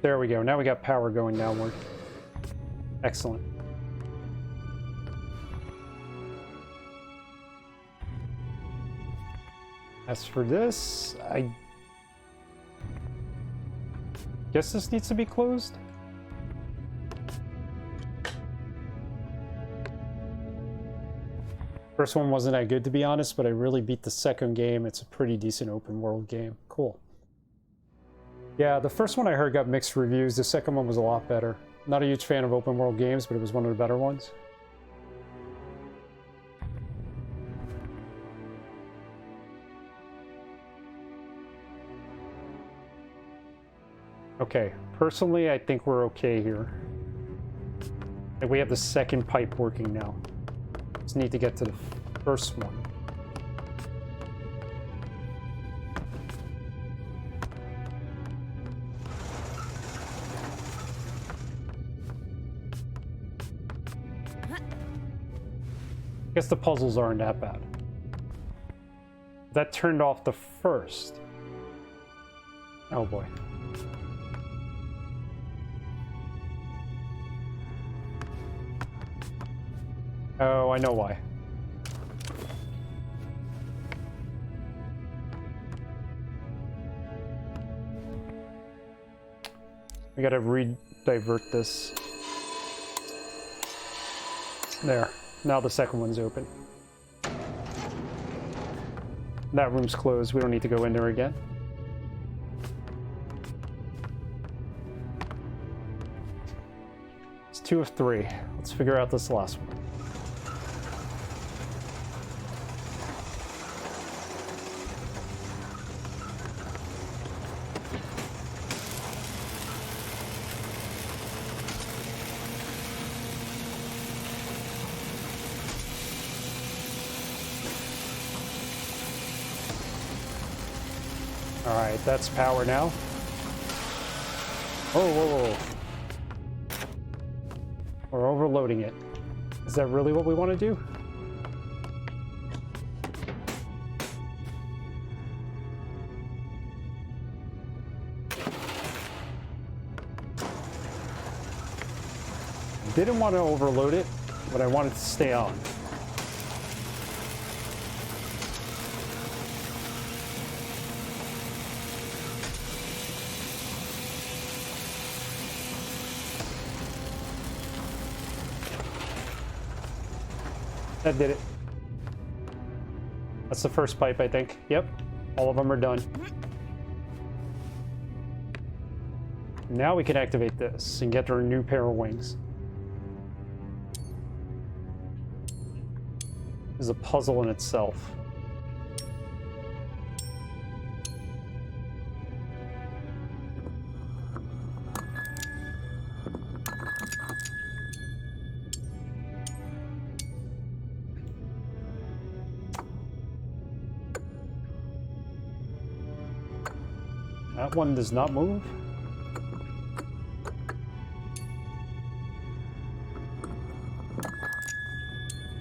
There we go. Now we got power going downward. Excellent. As for this, I guess this needs to be closed. First one wasn't that good, to be honest, but I really beat the second game. It's a pretty decent open world game. Cool. Yeah, the first one I heard got mixed reviews. The second one was a lot better. Not a huge fan of open world games, but it was one of the better ones. Okay, personally, I think we're okay here. And we have the second pipe working now. Just need to get to the first one. I guess the puzzles aren't that bad. That turned off the first. Oh boy. Oh, I know why. We gotta re-divert this. There. Now the second one's open. That room's closed. We don't need to go in there again. It's 2 of 3. Let's figure out this last one. Alright, that's power now. Oh, whoa, whoa. We're overloading it. Is that really what we want to do? Didn't want to overload it, but I wanted to stay on. That did it. That's the first pipe, I think. Yep. All of them are done. Now we can activate this and get our new pair of wings. This is a puzzle in itself. That one does not move.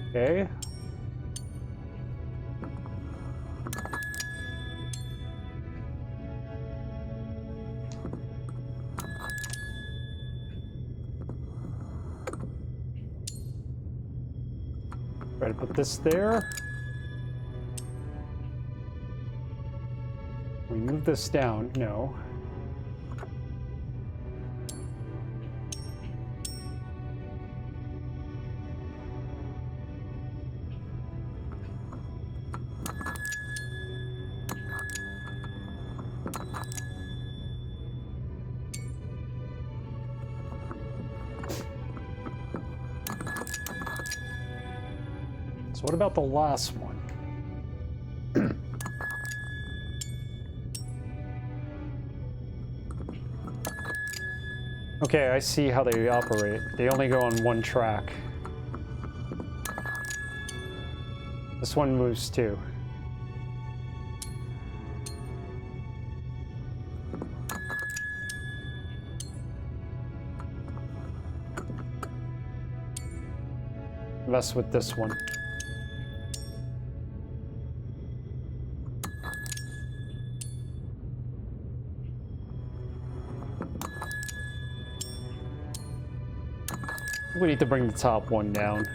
Okay. Try to put this there. We move this down. No. So what about the last one? Okay, I see how they operate. They only go on one track. This one moves too. Mess with this one. We need to bring the top one down.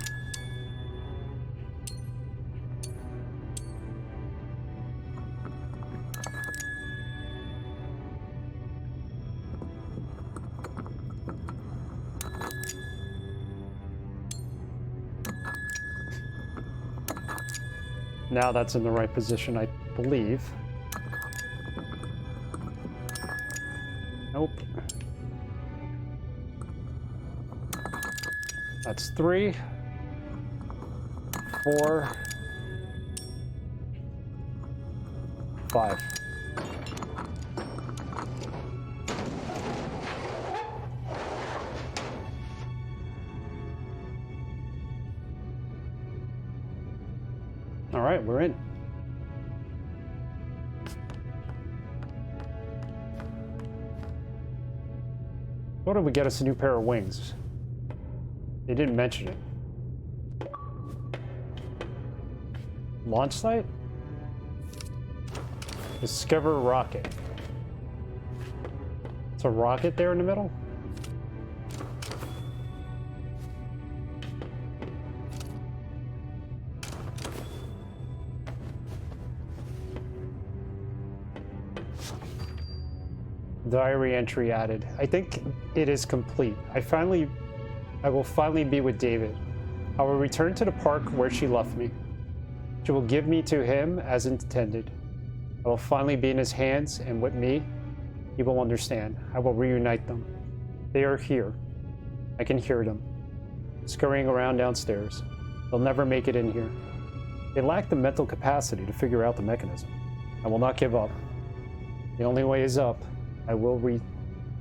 Now that's in the right position, I believe. Nope. That's 3, 4, 5. All right, we're in. What did we get us a new pair of wings? They didn't mention it. Launch site? Discover rocket. It's a rocket there in the middle? Diary entry added. I think it is complete. I will finally be with David. I will return to the park where she left me. She will give me to him as intended. I will finally be in his hands, and with me, he will understand. I will reunite them. They are here. I can hear them, scurrying around downstairs. They'll never make it in here. They lack the mental capacity to figure out the mechanism. I will not give up. The only way is up. I will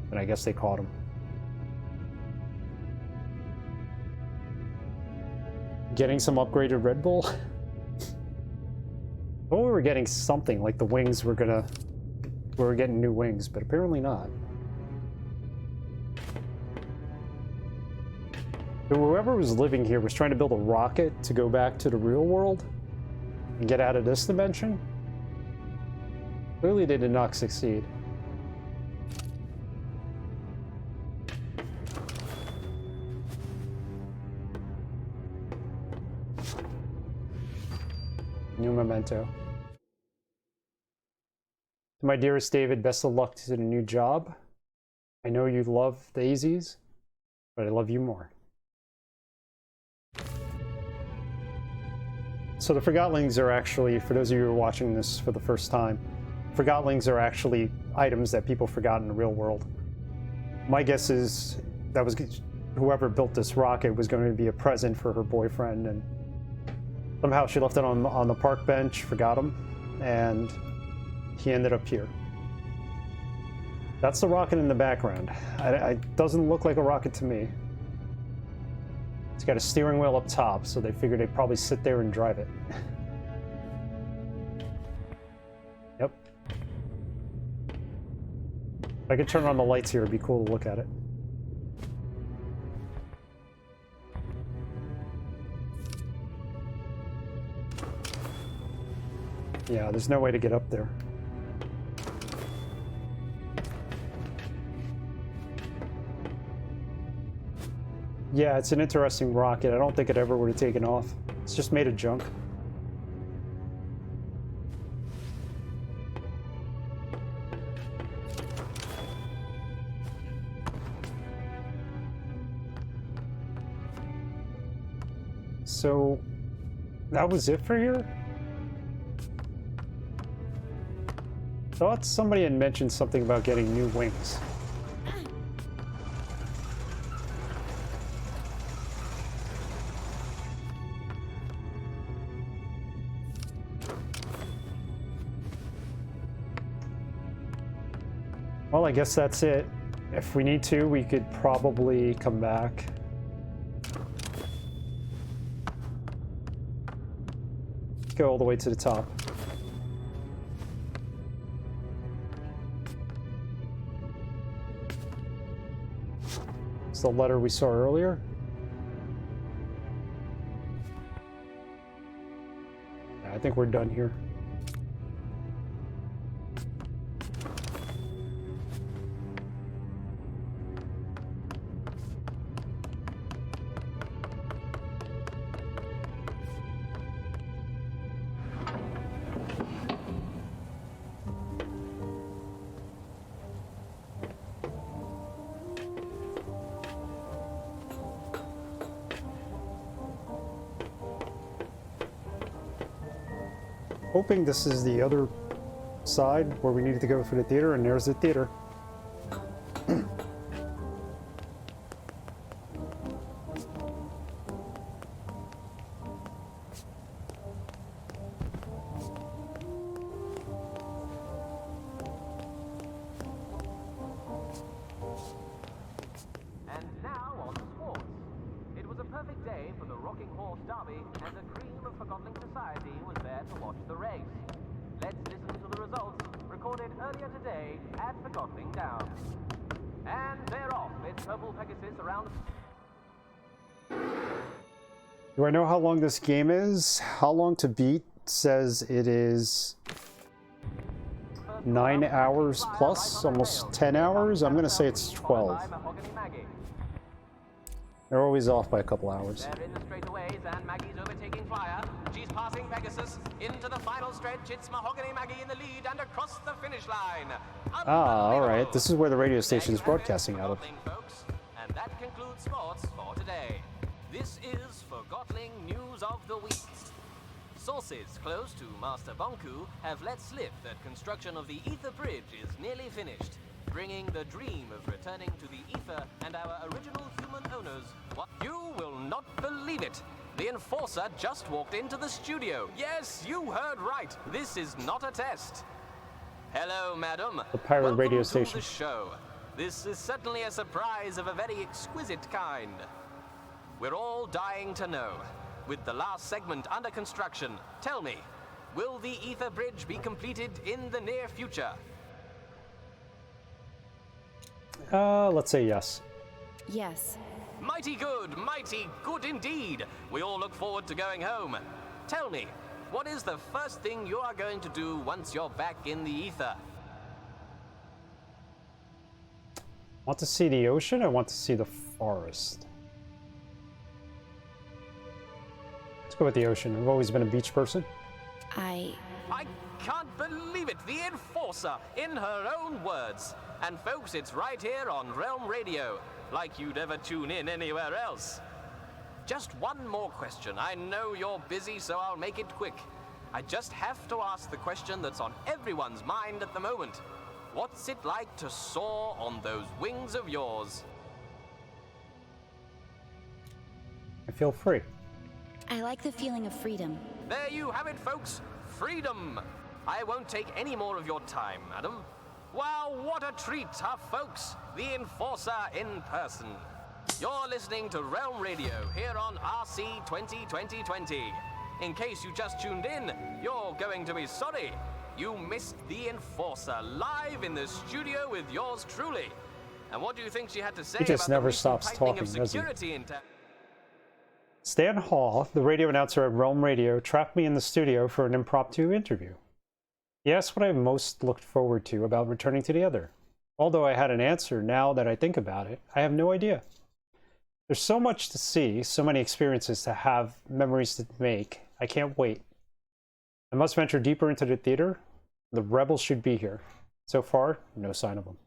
but I guess they caught him. Getting some upgraded Red Bull? Well, we were getting something, like the wings were gonna we were getting new wings, but apparently not. So whoever was living here was trying to build a rocket to go back to the real world and get out of this dimension. Clearly they did not succeed. New memento. To my dearest David, best of luck to the new job. I know you love daisies, but I love you more. So the Forgotlings are actually, for those of you who are watching this for the first time, Forgotlings are actually items that people forgot in the real world. My guess is that was whoever built this rocket was going to be a present for her boyfriend, and somehow she left it on the park bench, forgot him, and he ended up here. That's the rocket in the background. It doesn't look like a rocket to me. It's got a steering wheel up top, so they figured they'd probably sit there and drive it. Yep. If I could turn on the lights here, it'd be cool to look at it. Yeah, there's no way to get up there. Yeah, it's an interesting rocket. I don't think it ever would have taken off. It's just made of junk. So, that was it for here? I thought somebody had mentioned something about getting new wings. Well, I guess that's it. If we need to, we could probably come back. Let's go all the way to the top. It's the letter we saw earlier. Yeah, I think we're done here. Hoping this is the other side where we needed to go for the theater, and there's the theater. And now on sports. It was a perfect day for the Rocking Horse Derby, and the cream of Forgotten society was there to watch the race. Let's listen to the results, recorded earlier today at Forgotten Down. And they're off. It's Purple Pegasus around. Do I know how long this game is? How long to beat says it is 9 hours plus, almost 10 hours. I'm gonna say it's 12. They're always off by a couple hours. They're in the straightaways, and Maggie's overtaking Flyer. She's passing Pegasus into the final stretch. It's Mahogany Maggie in the lead and across the finish line. Ah, alright. This is where the radio station is broadcasting out of. Folks. And that concludes sports for today. This is Forgotling News of the Week. Sources close to Master Bonku have let slip that construction of the Ether Bridge is nearly finished, bringing the dream of returning to the Ether and our original human owners. You will not believe it. The Enforcer just walked into the studio. Yes, you heard right. This is not a test. Hello, madam. The pirate Welcome radio to station. the show. This is certainly a surprise of a very exquisite kind. We're all dying to know. With the last segment under construction, tell me, will the Ether Bridge be completed in the near future? Let's say yes. Yes. Mighty good indeed. We all look forward to going home. Tell me, what is the first thing you are going to do once you're back in the ether? I want to see the ocean. I want to see the forest. Let's go with the ocean. I've always been a beach person. I can't believe it. The Enforcer, in her own words. And folks, it's right here on Realm Radio. Like you'd ever tune in anywhere else. Just one more question. I know you're busy, so I'll make it quick. I just have to ask the question that's on everyone's mind at the moment. What's it like to soar on those wings of yours? I feel free. I like the feeling of freedom. There you have it, folks. Freedom. I won't take any more of your time, madam. Wow, what a treat, huh, folks? The Enforcer in person. You're listening to Realm Radio here on RC 2020. In case you just tuned in, you're going to be sorry. You missed the Enforcer live in the studio with yours truly. And what do you think she had to say He just about never the recent stops tightening talking, of does he? security in town? Stan Hall, the radio announcer at Realm Radio, trapped me in the studio for an impromptu interview. He asked what I most looked forward to about returning to the Other. Although I had an answer, now that I think about it, I have no idea. There's so much to see, so many experiences to have, memories to make. I can't wait. I must venture deeper into the theater. The rebels should be here. So far, no sign of them.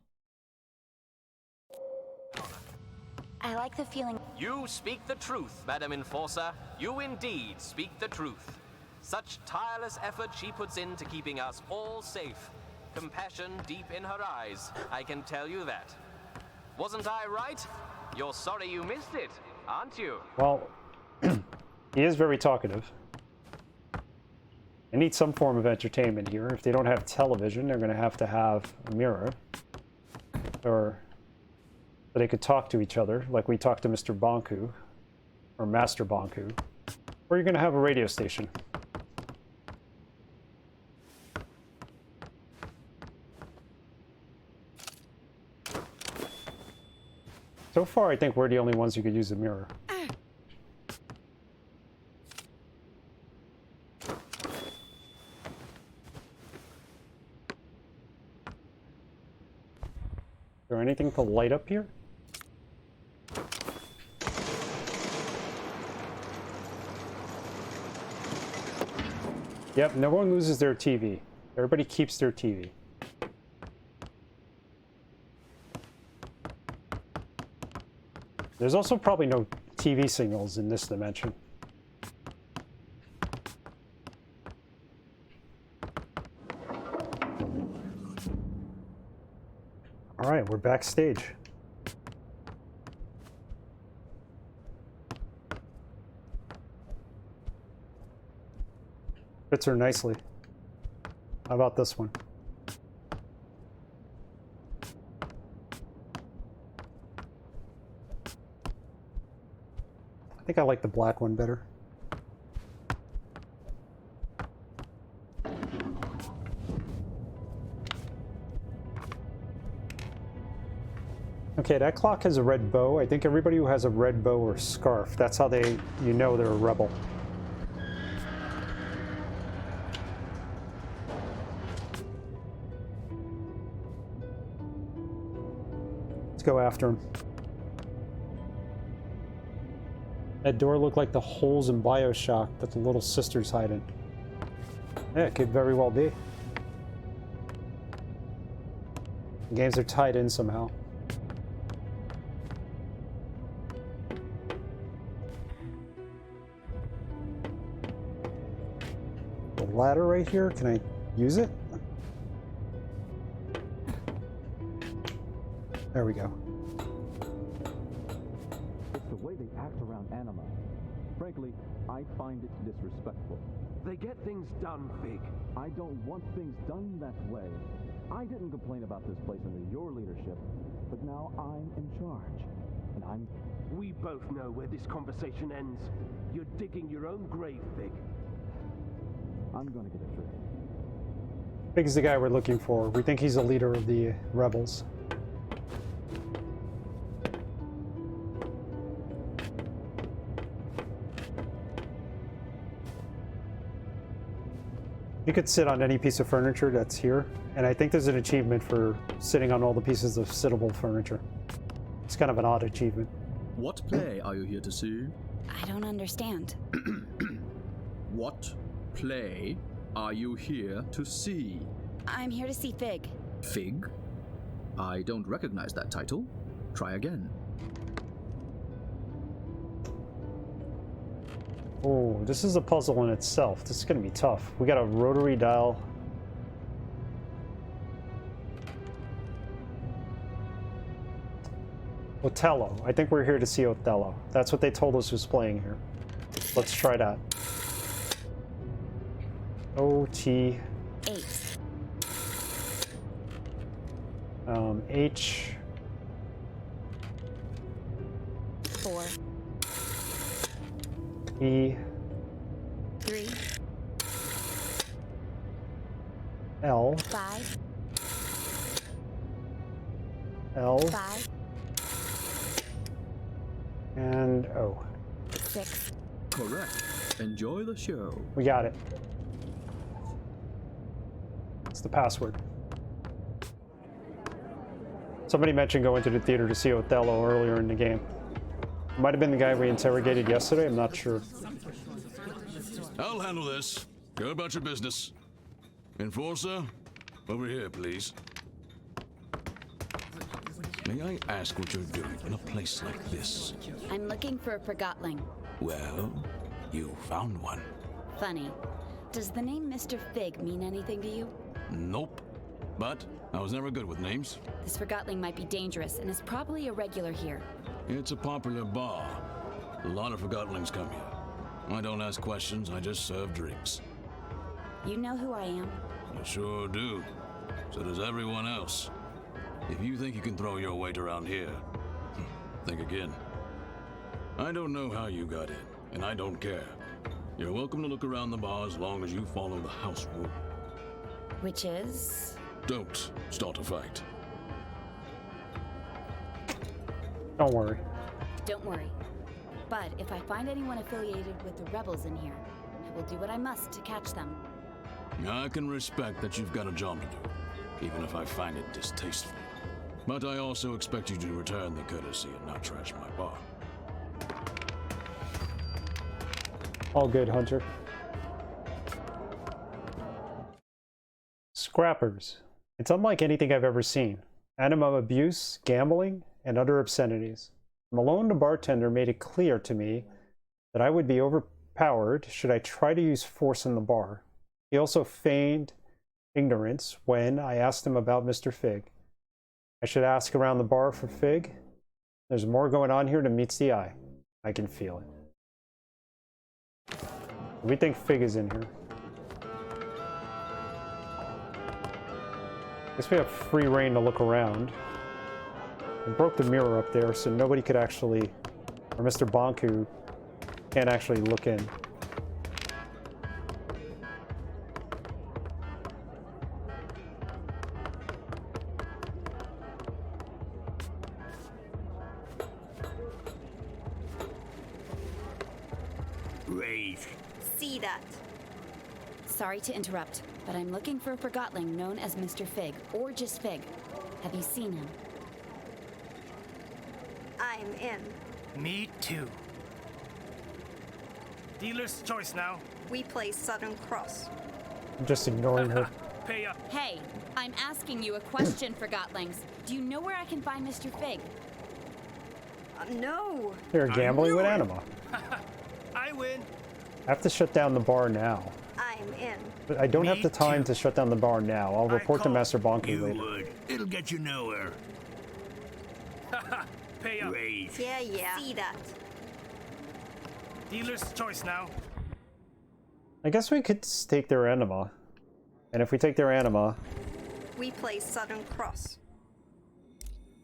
I like the feeling. You speak the truth, Madam Enforcer. You indeed speak the truth. Such tireless effort she puts into keeping us all safe. Compassion deep in her eyes, I can tell you that. Wasn't I right? You're sorry you missed it, aren't you? Well, he is very talkative. I need some form of entertainment here. If they don't have television, they're going to have a mirror. Or so they could talk to each other, like we talk to Mr. Bonku, or Master Bonku. Or you're going to have a radio station. So far, I think we're the only ones who could use a mirror. Is there anything to light up here? Yep, no one loses their TV. Everybody keeps their TV. There's also probably no TV signals in this dimension. All right, we're backstage. Fits her nicely. How about this one? I think I like the black one better. Okay, that clock has a red bow. I think everybody who has a red bow or scarf, that's how you know they're a rebel. Let's go after him. That door looked like the holes in BioShock that the little sisters hide in. Yeah, it could very well be. The games are tied in somehow. The ladder right here, can I use it? There we go. It's the way they act around Anima. Frankly, I find it disrespectful. They get things done, Fig. I don't want things done that way. I didn't complain about this place under your leadership, but now I'm in charge. And I'm... We both know where this conversation ends. You're digging your own grave, Fig. I'm gonna get it straight. Fig's the guy we're looking for. We think he's the leader of the rebels. You could sit on any piece of furniture that's here, and I think there's an achievement for sitting on all the pieces of sittable furniture. It's kind of an odd achievement. What play are you here to see? I don't understand. What play are you here to see? I'm here to see Fig. Fig? I don't recognize that title. Try again. Oh, this is a puzzle in itself. This is going to be tough. We got a rotary dial. Othello. I think we're here to see Othello. That's what they told us was playing here. Let's try that. O-T... 8. H... 4. E... 3. L... 5. L... 5. And O. 6. Correct. Enjoy the show. We got it. It's the password. Somebody mentioned going to the theater to see Othello earlier in the game. Might have been the guy we interrogated yesterday, I'm not sure. I'll handle this. Go about your business. Enforcer, over here, please. May I ask what you're doing in a place like this? I'm looking for a Forgotling. Well, you found one. Funny. Does the name Mr. Fig mean anything to you? Nope. But I was never good with names. This Forgotling might be dangerous and is probably a regular here. It's a popular bar. A lot of Forgotlings come here. I don't ask questions, I just serve drinks. You know who I am? I sure do. So does everyone else. If you think you can throw your weight around here, think again. I don't know how you got in, and I don't care. You're welcome to look around the bar as long as you follow the house rule. Which is? Don't start a fight. Don't worry. Don't worry. But if I find anyone affiliated with the rebels in here, I will do what I must to catch them. I can respect that you've got a job to do, even if I find it distasteful. But I also expect you to return the courtesy and not trash my bar. All good, Hunter. Scrappers. It's unlike anything I've ever seen. Anima abuse, gambling, and other obscenities. Malone, the bartender, made it clear to me that I would be overpowered should I try to use force in the bar. He also feigned ignorance when I asked him about Mr. Fig. I should ask around the bar for Fig. There's more going on here than meets the eye. I can feel it. We think Fig is in here. Guess we have free reign to look around. I broke the mirror up there so nobody could actually, or Mr. Bonku can't actually look in. Rave. See that. Sorry to interrupt, but I'm looking for a Forgotling known as Mr. Fig, or just Fig. Have you seen him? I'm in. Me too. Dealer's choice now. We play Southern Cross. I'm just ignoring her. Pay up. Hey, I'm asking you a question, Forgotlings. Do you know where I can find Mr. Fig? No. They're gambling with Anima. I win. I have to shut down the bar now. I'm in. But I don't have the time to shut down the bar now. I'll report to Master Bonku later. Would. It'll get you nowhere. Pay up. Rave. Yeah. See that. Dealer's choice now. I guess we could take their Anima. And if we take their Anima, We play Southern Cross.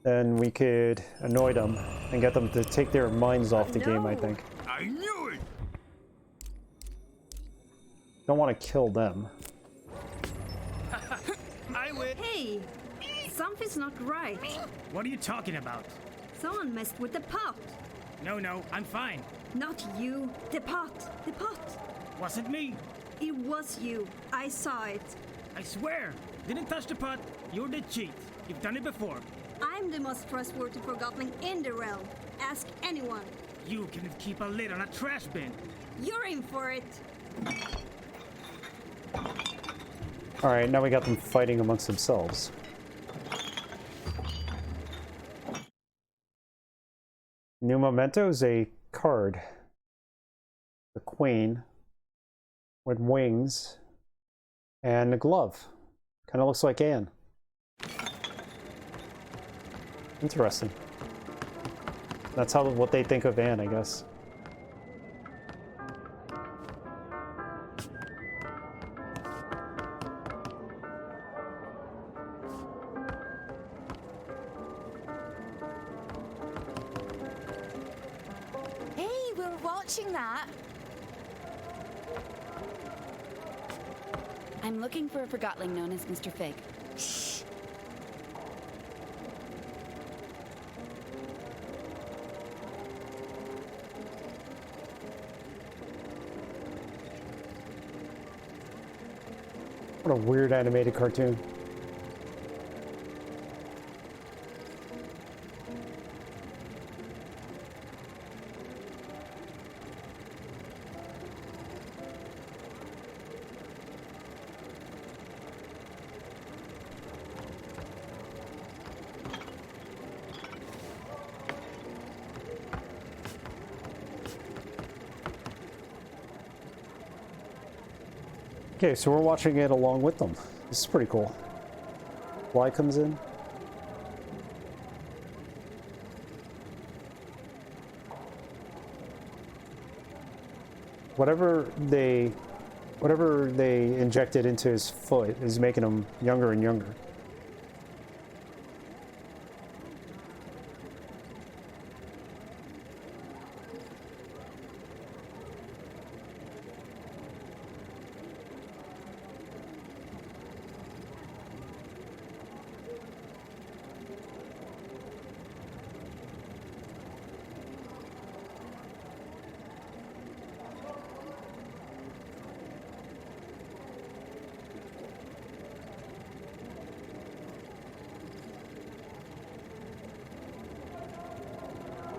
then we could annoy them and get them to take their minds off the game, I think. I knew it. Don't want to kill them. I win. Hey, something's not right. What are you talking about? Someone messed with the pot. No, I'm fine. Not you. The pot. The pot. Wasn't me. It was you. I saw it. I swear, didn't touch the pot. You're the cheat. You've done it before. I'm the most trustworthy Forgotling in the realm. Ask anyone. You can keep a lid on a trash bin. You're in for it. Alright, now we got them fighting amongst themselves. New memento is a card. The queen with wings and a glove. Kind of looks like Anne. Interesting. That's how what they think of Anne, I guess. Hey, we're watching that. I'm looking for a Forgotling known as Mr. Fig. Shh. What a weird animated cartoon. Okay, so we're watching it along with them. This is pretty cool. Fly comes in. Whatever they injected into his foot is making him younger and younger.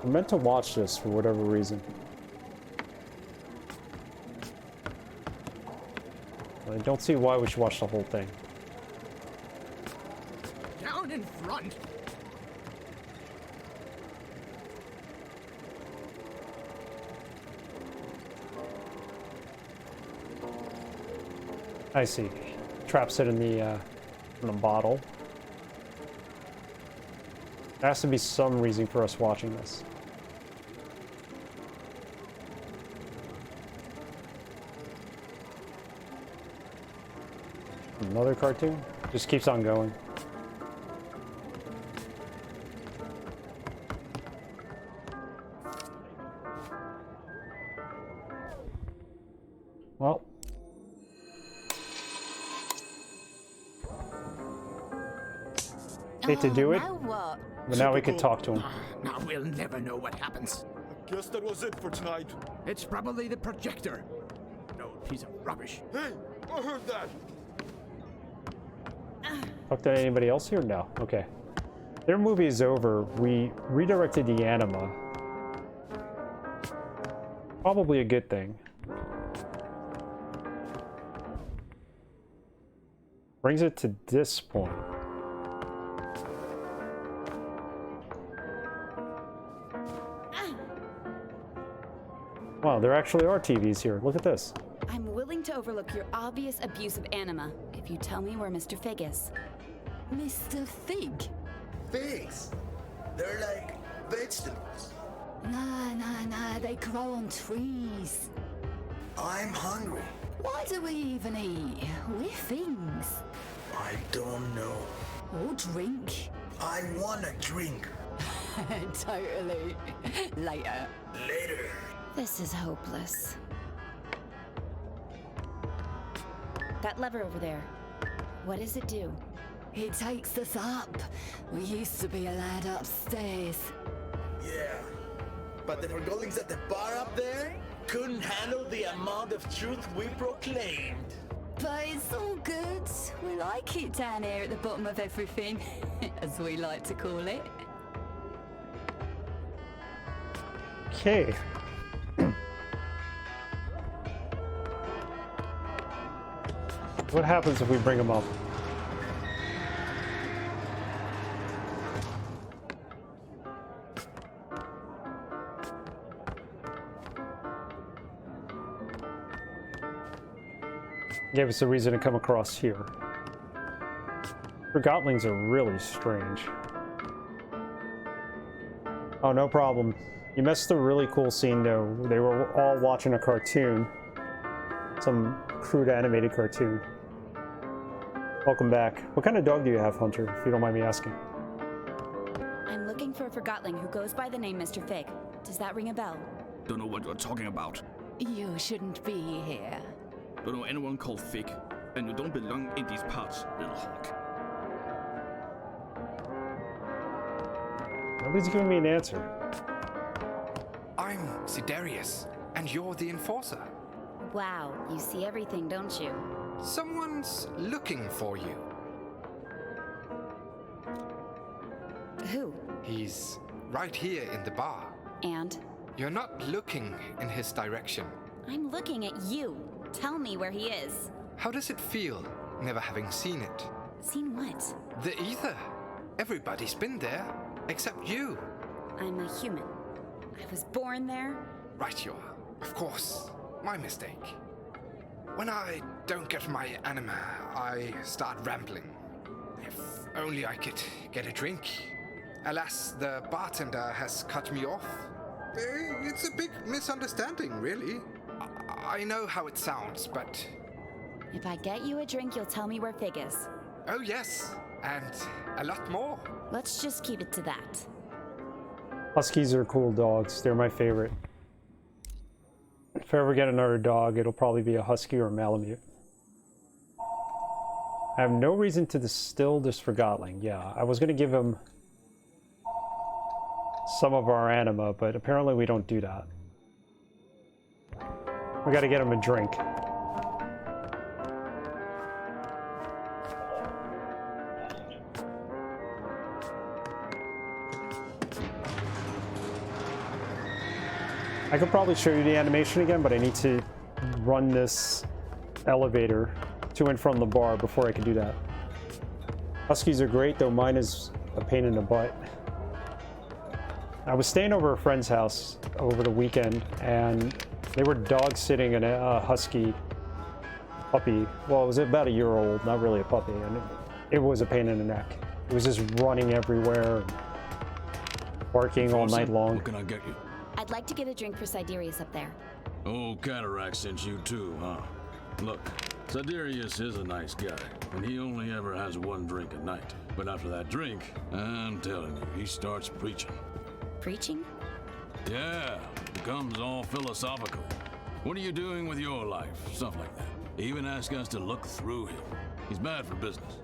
I meant to watch this for whatever reason. I don't see why we should watch the whole thing. Down in front. I see. Traps it in the bottle. There has to be some reason for us watching this. Another cartoon? Just keeps on going. Well. Hate to do it, Now what? but now we could talk to him. Now we'll never know what happens. I guess that was it for tonight. It's probably the projector. No piece of rubbish. Hey, I heard that. Talk to anybody else here? No. Okay. Their movie is over. We redirected the Anima. Probably a good thing. Brings it to this point. Wow, there actually are TVs here. Look at this. I'm willing to overlook your obvious abuse of Anima if you tell me where Mr. Fig is. Mr. Fig? Figs? They're like vegetables. Nah, they grow on trees. I'm hungry. Why do we even eat? We're things. I don't know. Or drink. I wanna drink. Totally. Later. Later. This is hopeless. That lever over there, what does it do? It takes us up. We used to be allowed upstairs. Yeah. But the Forgotlings at the bar up there? couldn't handle the amount of truth we proclaimed. But it's all good. We like it down here at the bottom of everything, as we like to call it. Okay. What happens if we bring him up? Gave us a reason to come across here. Forgotlings are really strange. Oh, no problem. You missed a really cool scene though. They were all watching a cartoon. Some crude animated cartoon. Welcome back. What kind of dog do you have, Hunter, if you don't mind me asking? I'm looking for a Forgotling who goes by the name Mr. Fig. Does that ring a bell? Don't know what you're talking about. You shouldn't be here. Don't know anyone called Fig, and you don't belong in these parts, little hawk. Nobody's giving me an answer. I'm Sidarius, and you're the enforcer. Wow, you see everything, don't you? Someone's looking for you. Who? He's right here in the bar. And? You're not looking in his direction. I'm looking at you. Tell me where he is. How does it feel, never having seen it? Seen what? The ether. Everybody's been there, except you. I'm a human. I was born there. Right you are. Of course. My mistake. When I don't get my anima, I start rambling. If only I could get a drink. Alas, the bartender has cut me off. It's a big misunderstanding, really. I know how it sounds, but... If I get you a drink, you'll tell me where Fig is. Oh yes, and a lot more. Let's just keep it to that. Huskies are cool dogs. They're my favorite. If I ever get another dog, it'll probably be a husky or a Malamute. I have no reason to distill this Forgotling. Yeah, I was going to give him some of our anima, but apparently we don't do that. We got to get him a drink. I could probably show you the animation again, but I need to run this elevator to and from the bar before I can do that. Huskies are great, though mine is a pain in the butt. I was staying over a friend's house over the weekend, and they were dog sitting in a husky puppy. Well, it was about a year old, not really a puppy, and it was a pain in the neck. It was just running everywhere, and barking all night long. What can I get you? I'd like to get a drink for Sidarius up there. Oh, Cataract sent you too, huh? Look, Sidarius is a nice guy, and he only ever has one drink a night. But after that drink, I'm telling you, he starts preaching. Preaching? Yeah, becomes all philosophical. What are you doing with your life? Stuff like that. He even asks us to look through him. He's bad for business.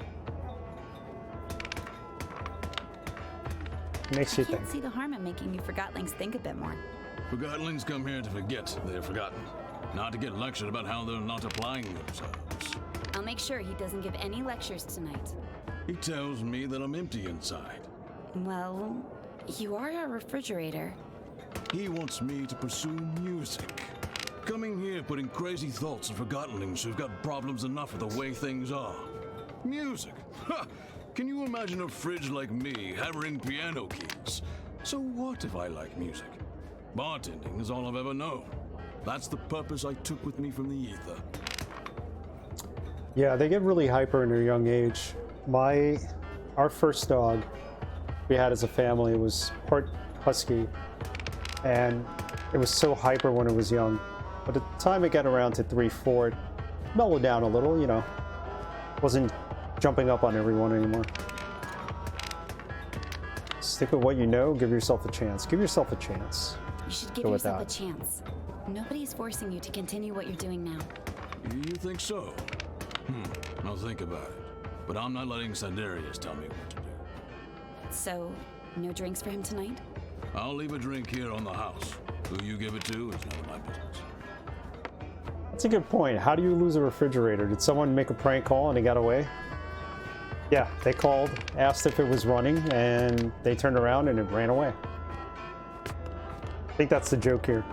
Makes you I can't think. see the harm in making you Forgotlings think a bit more. Forgotlings come here to forget they're forgotten, not to get lectured about how they're not applying themselves. I'll make sure he doesn't give any lectures tonight. He tells me that I'm empty inside. Well, you are a refrigerator. He wants me to pursue music. Coming here putting crazy thoughts on Forgotlings who've got problems enough with the way things are. Music! Ha! Can you imagine a fridge like me hammering piano keys? So what if I like music? Bartending is all I've ever known. That's the purpose I took with me from the ether. Yeah, they get really hyper in their young age. Our first dog we had as a family was part husky, and it was so hyper when it was young. But at the time it got around to 3-4, it mellowed down a little, you know. Wasn't jumping up on everyone anymore. Stick with what you know, give yourself a chance. Give yourself a chance. You should give Go with yourself a that. chance. Nobody's forcing you to continue what you're doing now. You think so? I'll think about it. But I'm not letting Sidarius tell me what to do. So, no drinks for him tonight? I'll leave a drink here on the house. Who you give it to is none of my business. That's a good point. How do you lose a refrigerator? Did someone make a prank call and he got away? Yeah, they called, asked if it was running, and they turned around and it ran away. I think that's the joke here.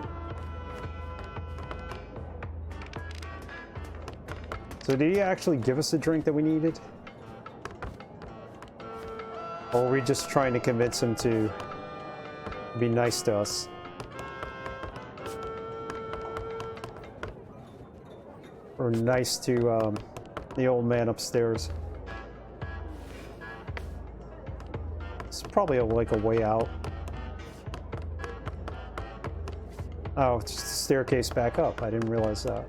So did he actually give us the drink that we needed? Or were we just trying to convince him to be nice to us? Or nice to the old man upstairs? It's probably like a way out. Oh, it's just a staircase back up. I didn't realize that.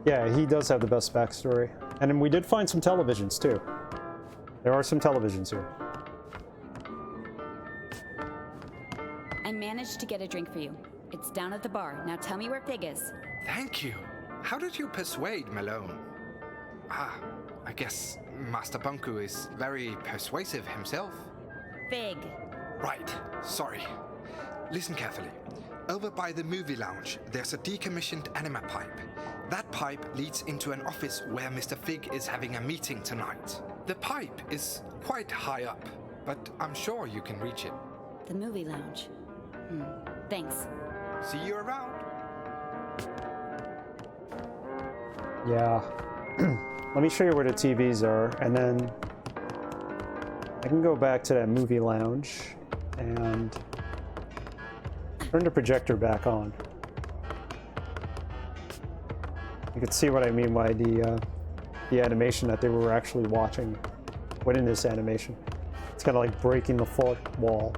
Yeah, he does have the best backstory. And then we did find some televisions, too. There are some televisions here. I managed to get a drink for you. It's down at the bar. Now tell me where Fig is. Thank you. How did you persuade Malone? Ah, I guess Master Bunku is very persuasive himself. Fig. Right, sorry. Listen carefully. Over by the movie lounge, there's a decommissioned Anima pipe. That pipe leads into an office where Mr. Fig is having a meeting tonight. The pipe is quite high up, but I'm sure you can reach it. The movie lounge. Thanks. See you around. Yeah. Let me show you where the TVs are, and then I can go back to that movie lounge and turn the projector back on. You can see what I mean by the animation that they were actually watching within this animation. It's kind of like breaking the fourth wall.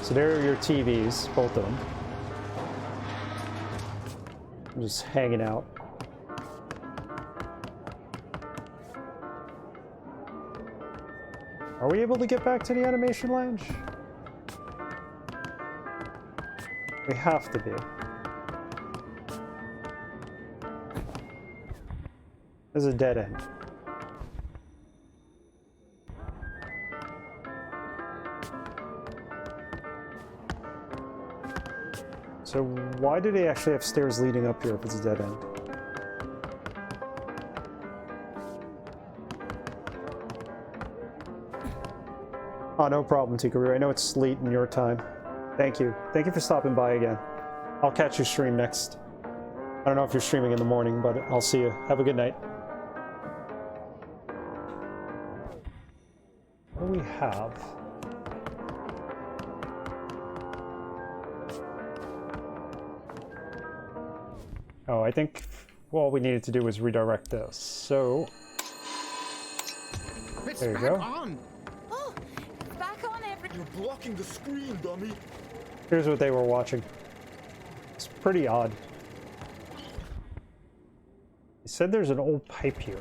So there are your TVs, both of them. I'm just hanging out. Are we able to get back to the animation lounge? We have to be. There's a dead end. So why do they actually have stairs leading up here if it's a dead end? Oh, no problem, Tikaru. I know it's late in your time. Thank you. Thank you for stopping by again. I'll catch your stream next. I don't know if you're streaming in the morning, but I'll see you. Have a good night. What do we have? Oh, I think all we needed to do was redirect this. So, there you go. On. Oh, it's back on You're blocking the screen, dummy. Here's what they were watching. It's pretty odd. He said there's an old pipe here.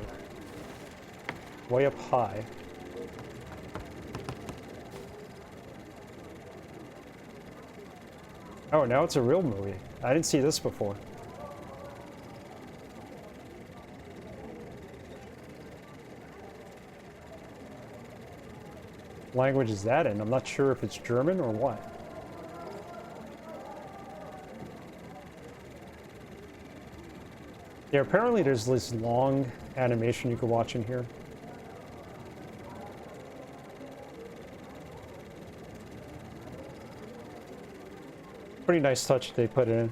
Way up high. Oh, now it's a real movie. I didn't see this before. Language is that in? I'm not sure if it's German or what. Yeah, apparently there's this long animation you can watch in here. Pretty nice touch they put it in.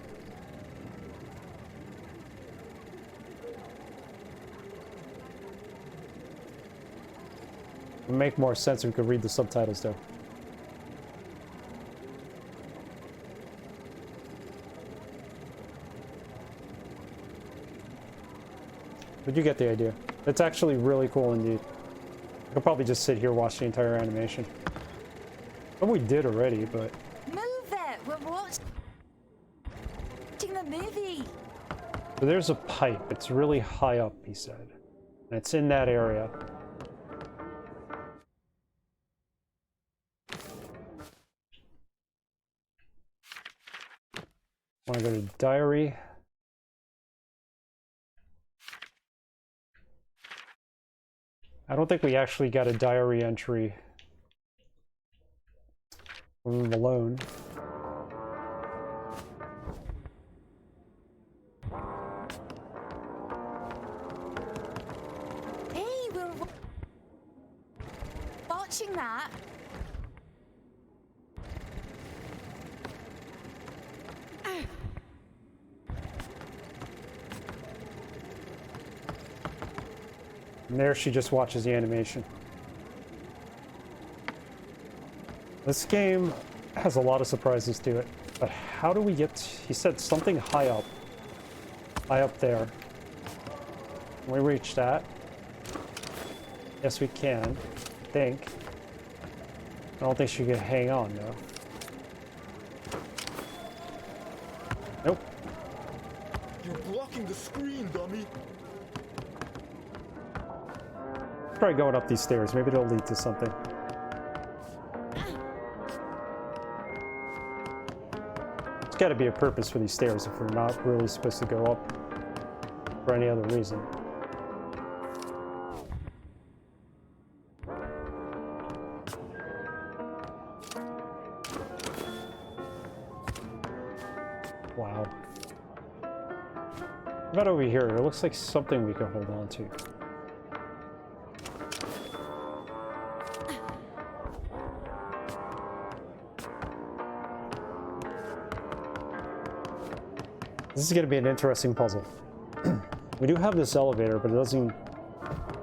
It would make more sense if we could read the subtitles though. But you get the idea. It's actually really cool indeed. I could probably just sit here watch the entire animation. Well, we did already, but... Move it! We're watching the movie! So there's a pipe. It's really high up, he said. And it's in that area. Want to go to diary? I don't think we actually got a diary entry Leave him alone. Hey, we're watching that. And there she just watches the animation. This game has a lot of surprises to it, but how do we get... He said something high up. High up there. Can we reach that? Yes, we can. I think. I don't think she can hang on, though. Nope. You're blocking the screen, dummy. Try going up these stairs. Maybe it'll lead to something. There's got to be a purpose for these stairs if we're not really supposed to go up for any other reason. Wow. What about over here? It looks like something we can hold on to. This is going to be an interesting puzzle. We do have this elevator, but it doesn't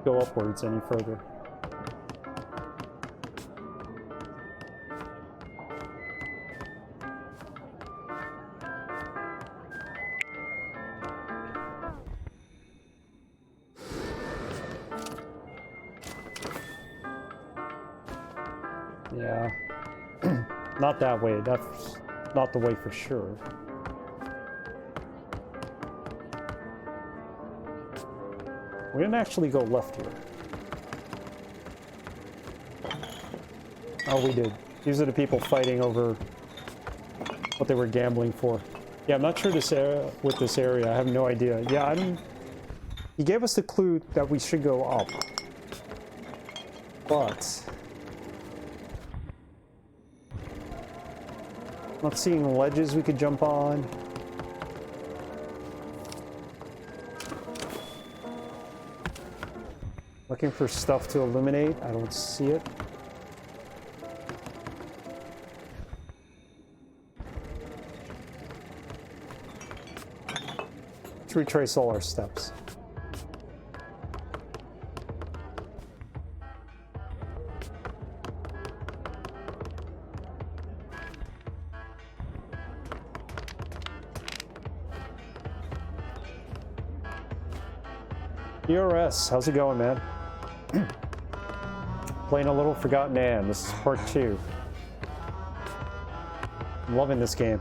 go upwards any further. Yeah. Not that way. That's not the way for sure. We didn't actually go left here. Oh, we did. These are the people fighting over what they were gambling for. Yeah, I'm not sure this area, with this area. I have no idea. Yeah, he gave us the clue that we should go up. But not seeing ledges we could jump on. Looking for stuff to illuminate. I don't see it. Let's retrace all our steps. ERS, how's it going, man? Playing a little Forgotten Anne. This is part 2. I'm loving this game.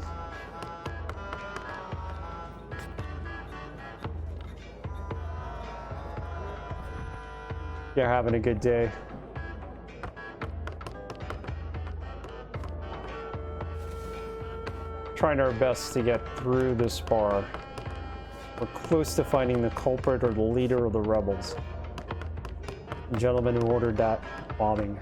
You're having a good day. Trying our best to get through this bar. We're close to finding the culprit or the leader of the rebels. The gentleman who ordered that bombing.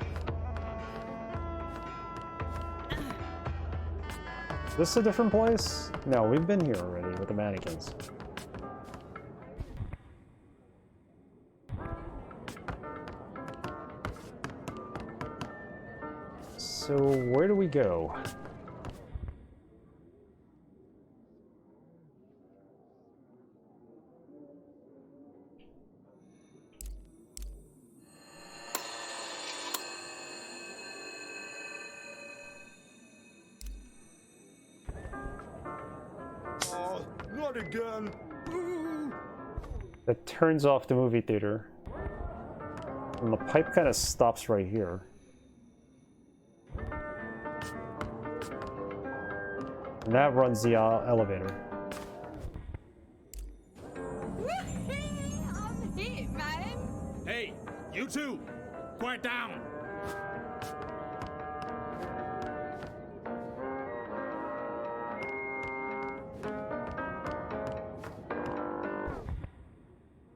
Is this a different place? No, we've been here already with the mannequins. So, where do we go? Not again. That turns off the movie theater. And the pipe kind of stops right here. And that runs the elevator. I'm hit, man. Hey, you two! Quiet down!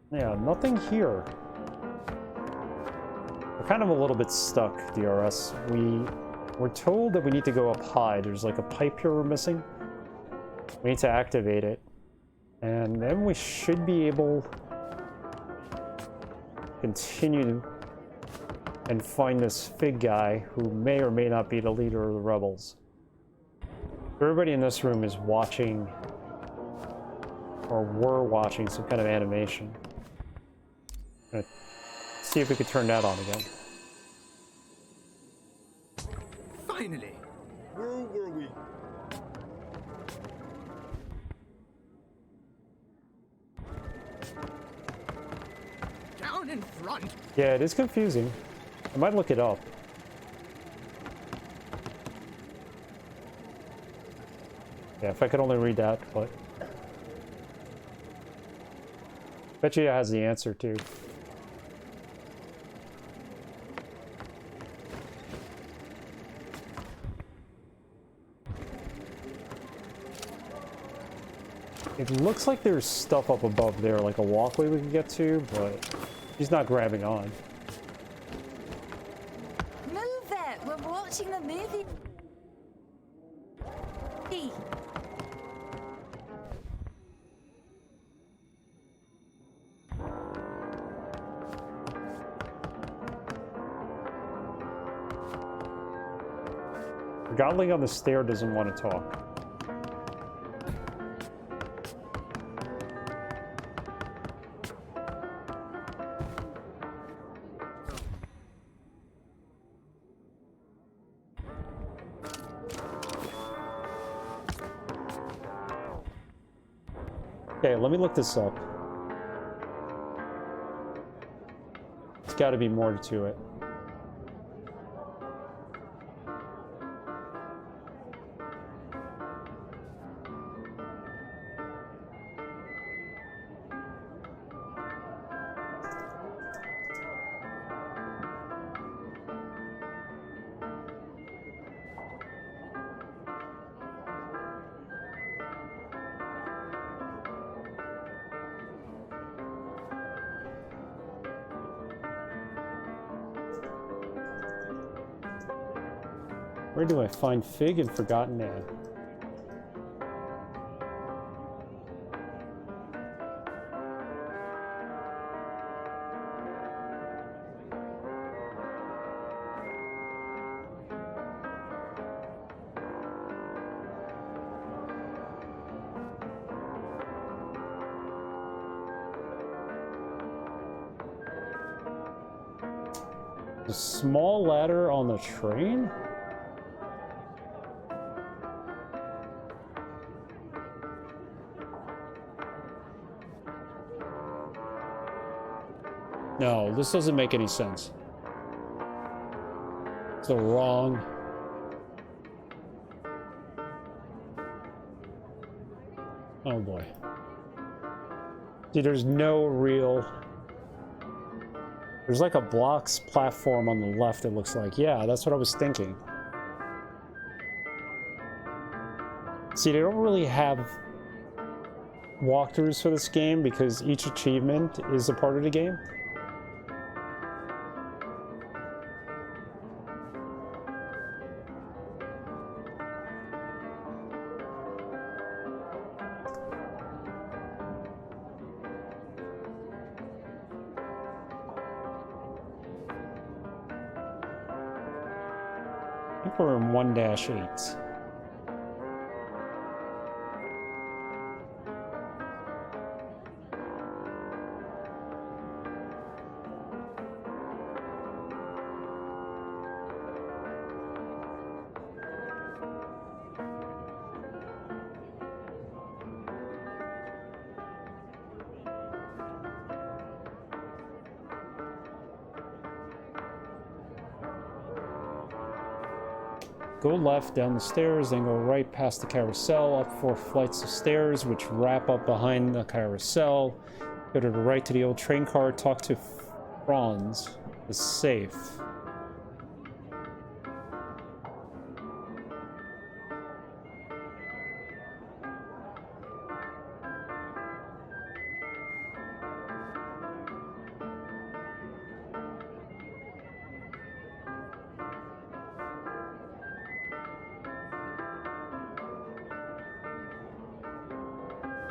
Yeah, nothing here. We're kind of a little bit stuck, DRS. We We're told that we need to go up high. There's like a pipe here we're missing. We need to activate it. And then we should be able to continue and find this Fig guy who may or may not be the leader of the rebels. Everybody in this room is watching, or were watching, some kind of animation. I'm gonna see if we could turn that on again. Finally! Where were we? Down in front. Yeah, it is confusing. I might look it up. Yeah, if I could only read that, but... Bet you it has the answer, too. It looks like there's stuff up above there, like a walkway we can get to, but he's not grabbing on. Move it! We're watching the movie. Forgotling on the stair doesn't want to talk. Okay, let me look this up. There's got to be more to it. Where do I find Fig and Forgotten Ad? A small ladder on the train? No, this doesn't make any sense. It's the wrong... Oh boy. See, there's no real... There's like a blocks platform on the left, it looks like. Yeah, that's what I was thinking. See, they don't really have walkthroughs for this game because each achievement is a part of the game. I think we're in 1-8. Go left down the stairs, then go right past the carousel, up 4 flights of stairs, which wrap up behind the carousel. Go to the right to the old train car, talk to Franz. It's safe.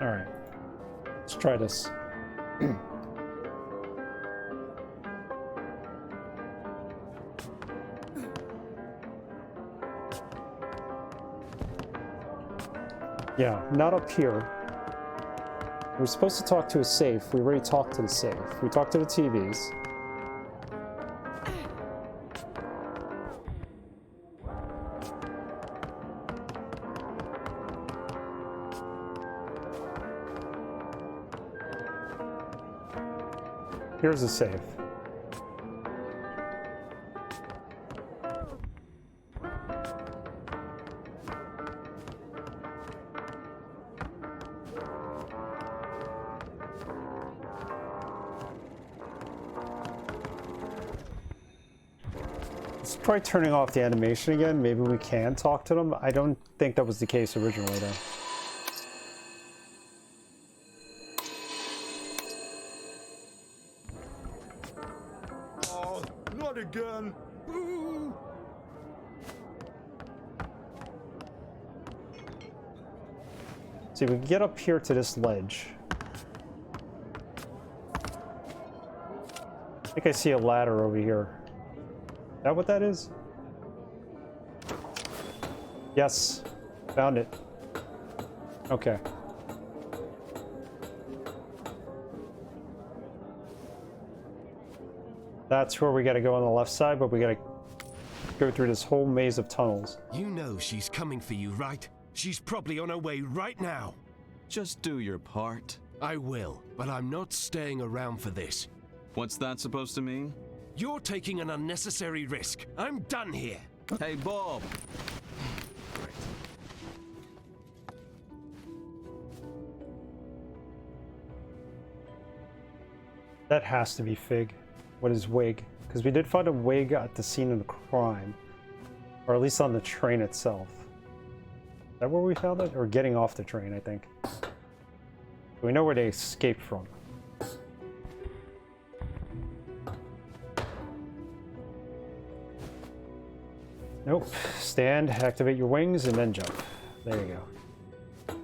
Alright. Let's try this. Yeah, not up here. We're supposed to talk to a safe. We already talked to the safe. We talked to the TVs. Here's the safe. Let's try turning off the animation again. Maybe we can talk to them. I don't think that was the case originally, though. Oh, not again. Boo! See, we can get up here to this ledge. I think I see a ladder over here. Is that what that is? Yes. Found it. Okay. That's where we gotta go on the left side, but we gotta go through this whole maze of tunnels. You know she's coming for you, right? She's probably on her way right now. Just do your part. I will, but I'm not staying around for this. What's that supposed to mean? You're taking an unnecessary risk. I'm done here. Hey, Bob. That has to be Fig. What is Wig? Because we did find a wig at the scene of the crime. Or at least on the train itself. Is that where we found it? Or getting off the train, I think. We know where they escaped from. Nope. Stand, activate your wings, and then jump. There you go.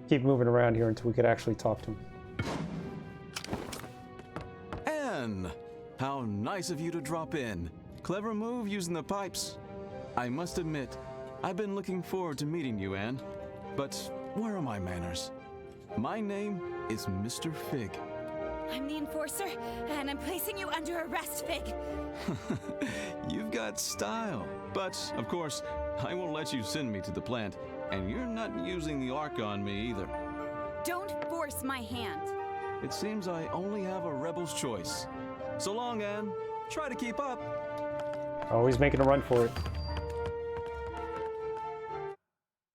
Keep moving around here until we could actually talk to him. Anne! How nice of you to drop in. Clever move using the pipes. I must admit, I've been looking forward to meeting you, Anne. But where are my manners? My name is Mr. Fig. I'm the enforcer, and I'm placing you under arrest, Fig. You've got style. But, of course, I won't let you send me to the plant, and you're not using the Ark on me either. Don't force my hand. It seems I only have a rebel's choice. So long, Anne. Try to keep up. Always making a run for it.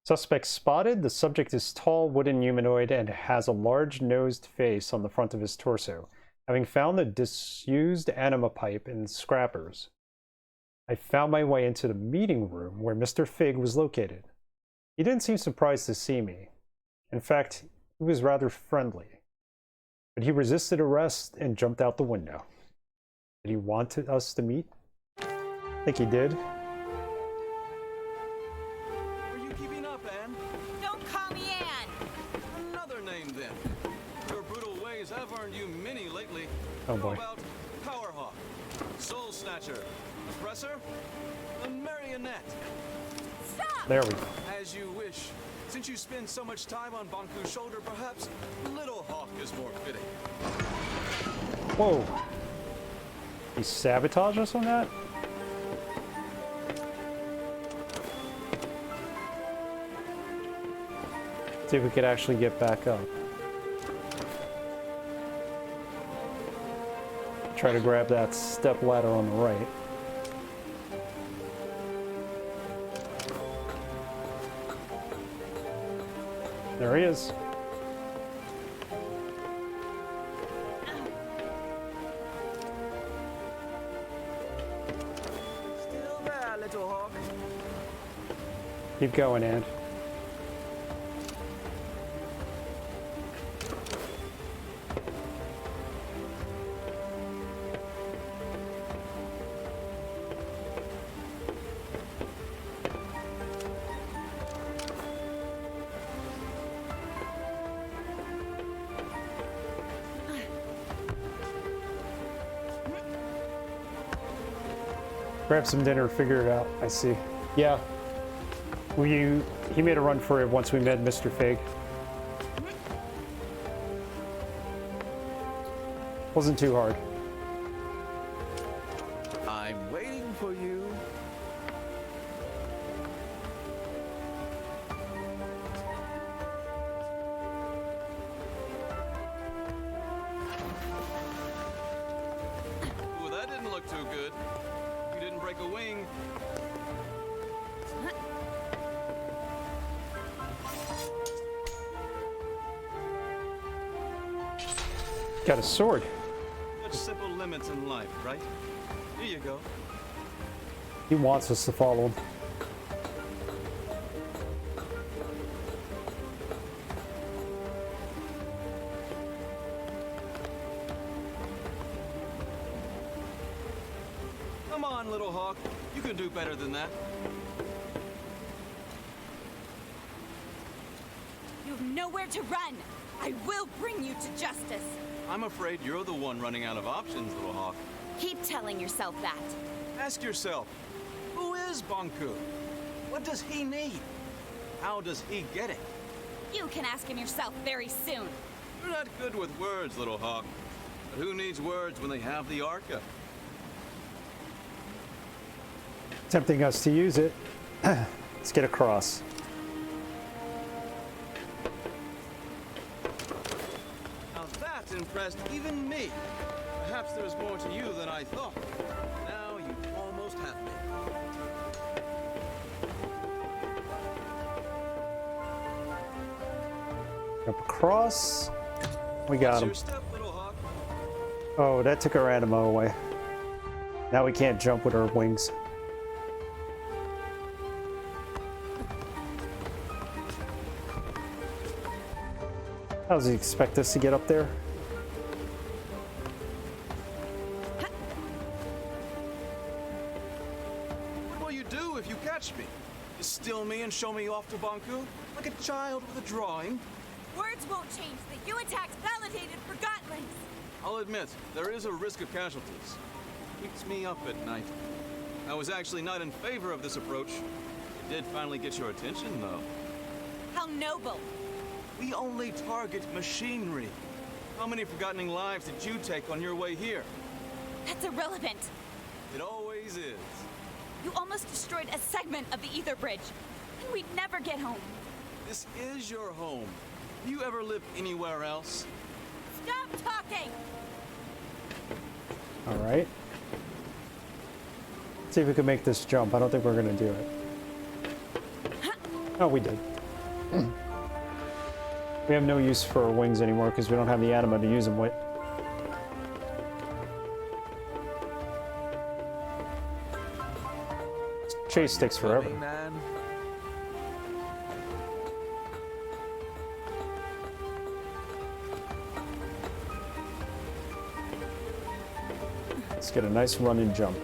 Suspect spotted. The subject is tall, wooden humanoid and has a large-nosed face on the front of his torso, having found the disused Anima pipe in scrappers. I found my way into the meeting room where Mr. Fig was located. He didn't seem surprised to see me. In fact, he was rather friendly. But he resisted arrest and jumped out the window. Did he want us to meet? I think he did. Are you keeping up, Anne? Don't call me Anne! Another name, then. Your brutal ways have earned you many lately. Oh, boy. How about Powerhawk, Soul Snatcher, Oppressor, a Marionette? Stop! There we go. As you wish. Since you spend so much time on Banku's shoulder, perhaps Little Hawk is more fitting. Whoa. He sabotaged us on that? See if we could actually get back up. Try to grab that step ladder on the right. There he is. Still there, little hawk. Keep going, Ann. Grab some dinner, figure it out. I see. Yeah. He made a run for it once we met Mr. Fig. Wasn't too hard. I'm waiting for you. Ooh, that didn't look too good. You didn't break a wing. Got a sword. Such simple limits in life, right? Here you go. He wants us to follow him. Come on, little hawk. You can do better than that. You have nowhere to run. I will bring you to justice. I'm afraid you're the one running out of options, little hawk. Keep telling yourself that. Ask yourself, who is Banku? What does he need? How does he get it? You can ask him yourself very soon. You're not good with words, little hawk. But who needs words when they have the Arca? Tempting us to use it. Let's get across. Now that impressed even me. Perhaps there's more to you than I thought. Now you almost have me. Up across. We got him. Your step, little hawk. Oh, that took our Anima away. Now we can't jump with our wings. How does he expect us to get up there? What will you do if you catch me? You steal me and show me off to Banku? Like a child with a drawing? Words won't change the U attacks validated Forgotlings. I'll admit, there is a risk of casualties. Keeps me up at night. I was actually not in favor of this approach. It did finally get your attention, though. How noble. We only target machinery. How many Forgottening lives did you take on your way here? That's irrelevant. It always is. You almost destroyed a segment of the ether bridge, and we'd never get home. This is your home. Have you ever lived anywhere else? Stop talking! All right. Let's see if we can make this jump. I don't think we're gonna do it. Oh, we did. We have no use for our wings anymore because we don't have the Anima to use them with. Chase takes forever. Let's get a nice run and jump.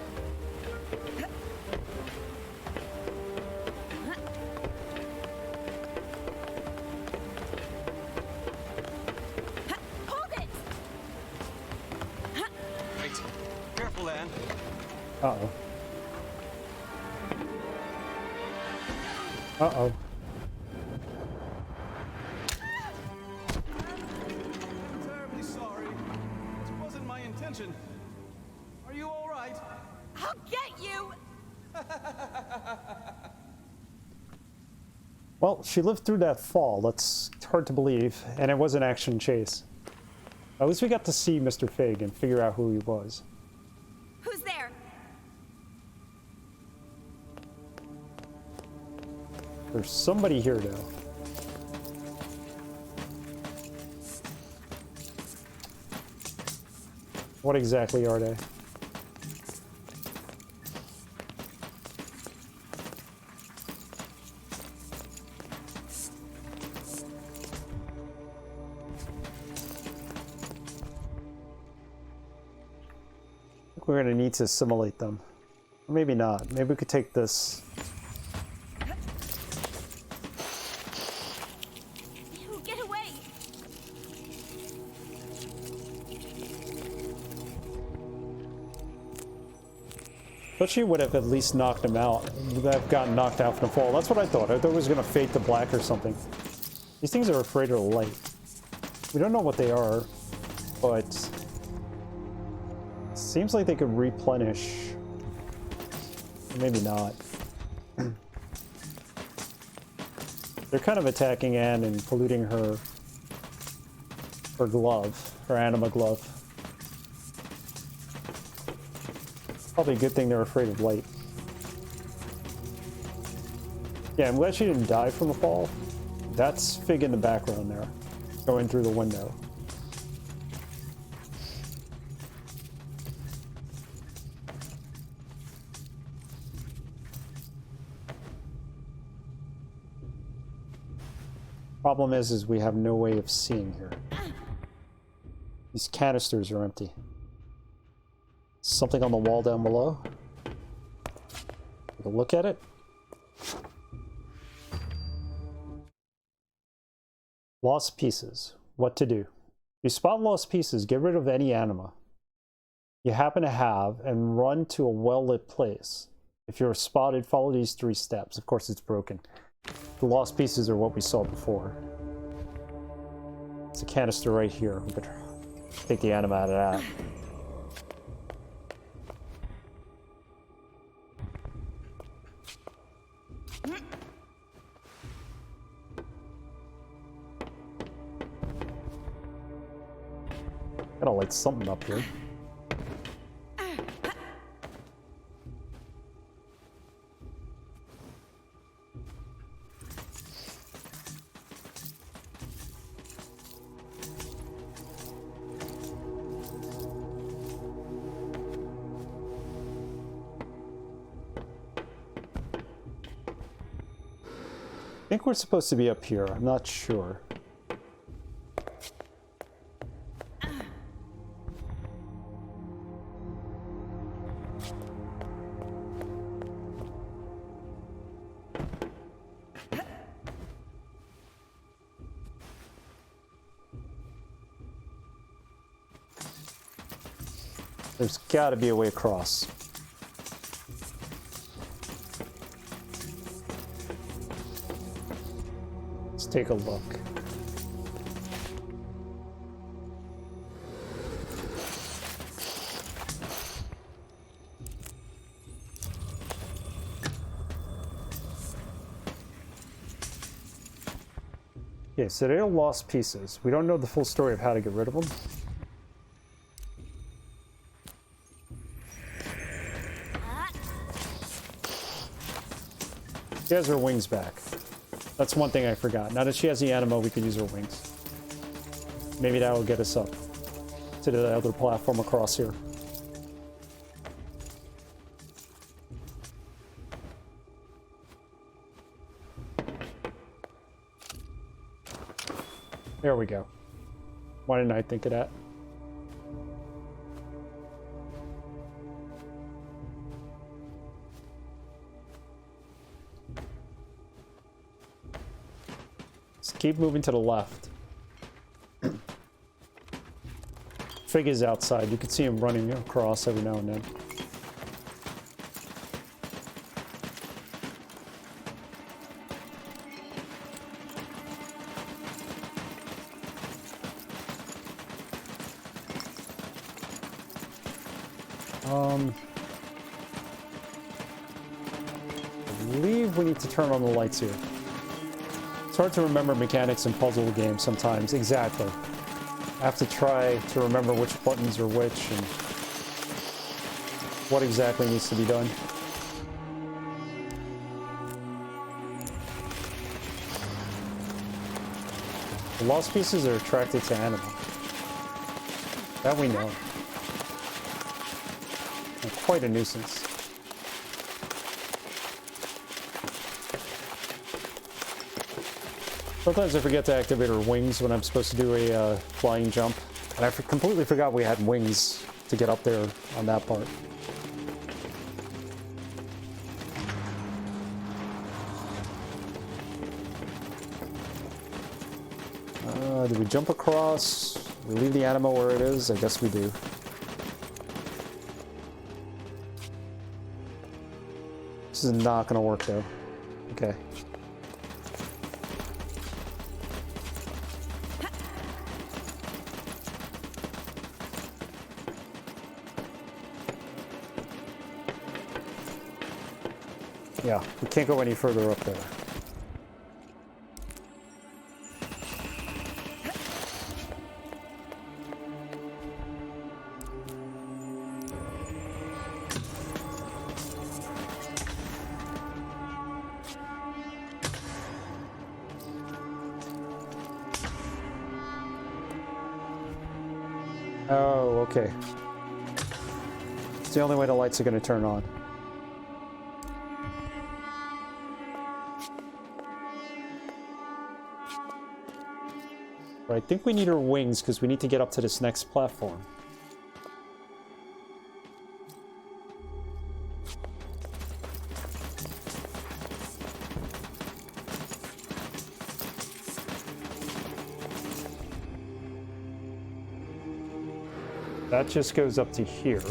Uh-oh. Uh-oh. I'm terribly sorry. It wasn't my intention. Are you all right? I'll get you! Well, she lived through that fall. That's hard to believe. And it was an action chase. At least we got to see Mr. Fig and figure out who he was. Who's there? There's somebody here, though. What exactly are they? I think we're going to need to assimilate them. Or maybe not. Maybe we could take this. Get away! But she would have at least knocked him out. Would have gotten knocked out from the fall. That's what I thought. I thought it was going to fade to black or something. These things are afraid of the light. We don't know what they are, but it seems like they could replenish. Maybe not. They're kind of attacking Anne and polluting her glove, her Anima glove. Probably a good thing they're afraid of light. Yeah, I'm glad she didn't die from the fall. That's Fig in the background there, going through the window. Problem is we have no way of seeing here. These canisters are empty. Something on the wall down below. Take a look at it. Lost pieces. What to do? You spot lost pieces, get rid of any anima you happen to have and run to a well-lit place. If you're spotted, follow these 3 steps. Of course, it's broken. The lost pieces are what we saw before. It's a canister right here. We could take the anima out of that. Gotta light something up here. I think we're supposed to be up here. I'm not sure. There's got to be a way across. Let's take a look. Okay, so they're lost pieces. We don't know the full story of how to get rid of them. She has her wings back. That's one thing I forgot. Now that she has the anima, we can use her wings. Maybe that will get us up to the other platform across here. There we go. Why didn't I think of that? Keep moving to the left. Fig is outside. You can see him running across every now and then. I believe we need to turn on the lights here. It's hard to remember mechanics in puzzle games sometimes. Exactly. I have to try to remember which buttons are which and what exactly needs to be done. The lost pieces are attracted to Anima. That we know. They're quite a nuisance. Sometimes I forget to activate her wings when I'm supposed to do a flying jump. And I completely forgot we had wings to get up there on that part. Do we jump across? We leave the anima where it is? I guess we do. This is not gonna work though. Okay. Yeah, we can't go any further up there. Oh, okay. It's the only way the lights are going to turn on. But I think we need her wings because we need to get up to this next platform. That just goes up to here.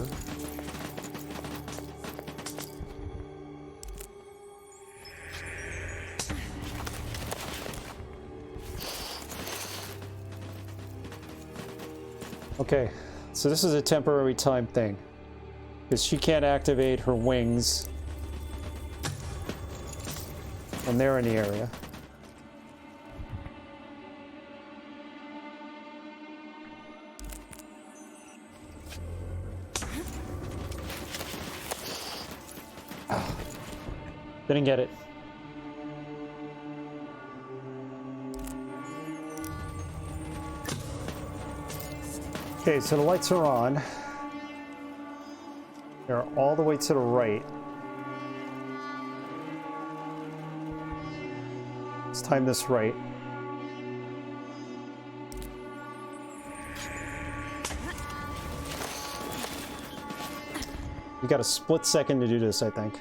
Okay, so this is a temporary time thing, because she can't activate her wings when they're in the area. Didn't get it. Okay, so the lights are on. They're all the way to the right. Let's time this right. You got a split second to do this, I think.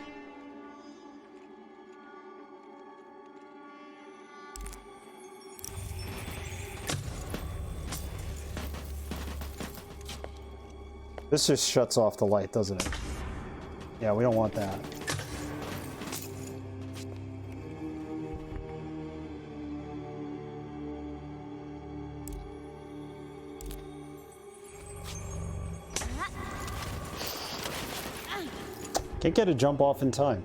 This just shuts off the light, doesn't it? Yeah, we don't want that. Can't get a jump off in time.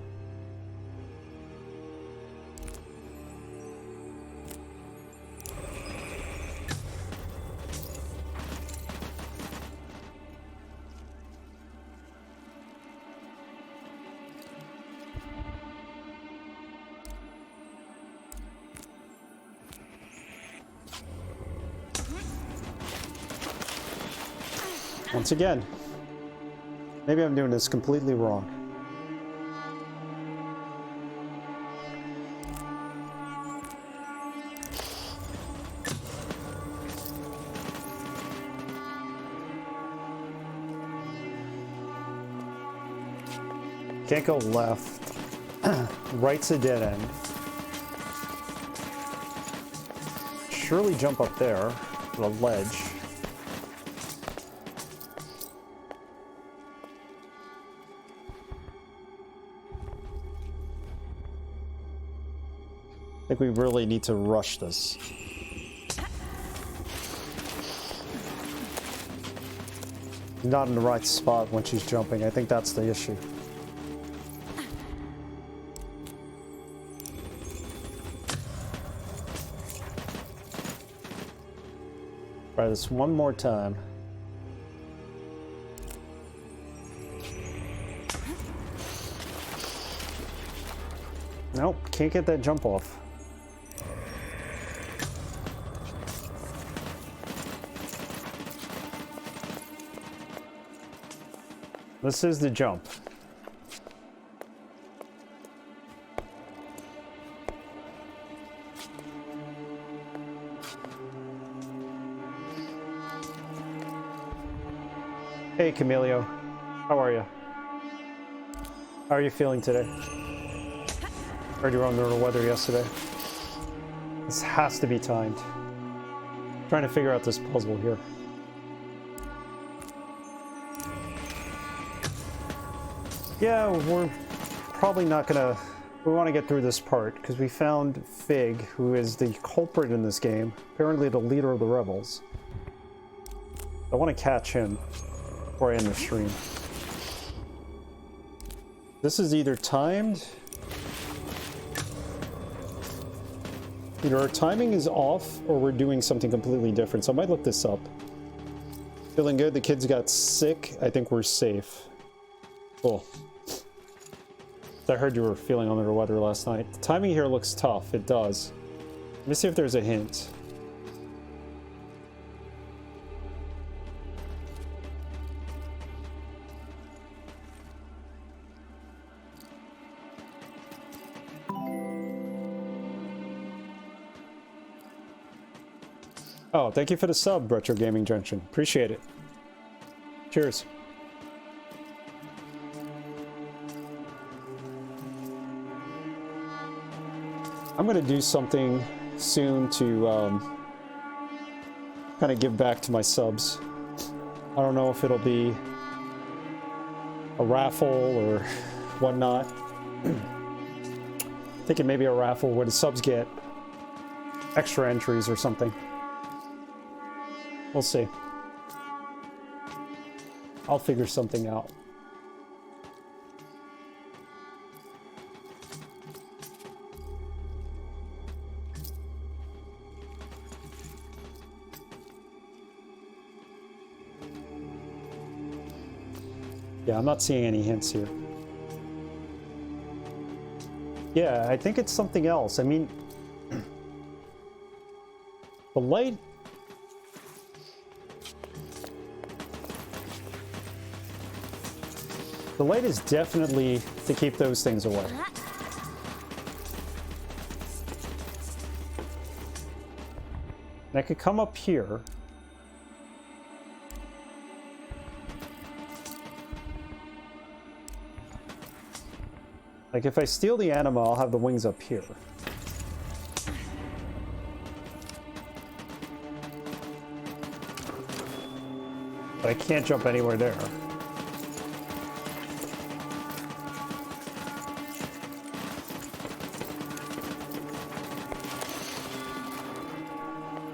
Once again, maybe I'm doing this completely wrong. Can't go left. Right's a dead end. Surely jump up there, the ledge. I think we really need to rush this. Not in the right spot when she's jumping. I think that's the issue. Try this one more time. Nope, can't get that jump off. This is the jump. Hey, Camilio. How are you? How are you feeling today? Heard you were under the weather yesterday. This has to be timed. I'm trying to figure out this puzzle here. Yeah, we're probably not gonna... We want to get through this part, because we found Fig, who is the culprit in this game. Apparently the leader of the rebels. I want to catch him before I end the stream. This is either timed... Either our timing is off, or we're doing something completely different. So I might look this up. Feeling good? The kids got sick. I think we're safe. Cool. I heard you were feeling under the weather last night. The timing here looks tough. It does. Let me see if there's a hint. Oh, thank you for the sub, Retro Gaming Junction. Appreciate it. Cheers. I'm going to do something soon to kind of give back to my subs. I don't know if it'll be a raffle or whatnot. Thinking maybe a raffle where the subs get extra entries or something. We'll see. I'll figure something out. Yeah, I'm not seeing any hints here. Yeah, I think it's something else. I mean, the light... The light is definitely to keep those things away. And I could come up here. Like if I steal the Anima, I'll have the wings up here. But I can't jump anywhere there.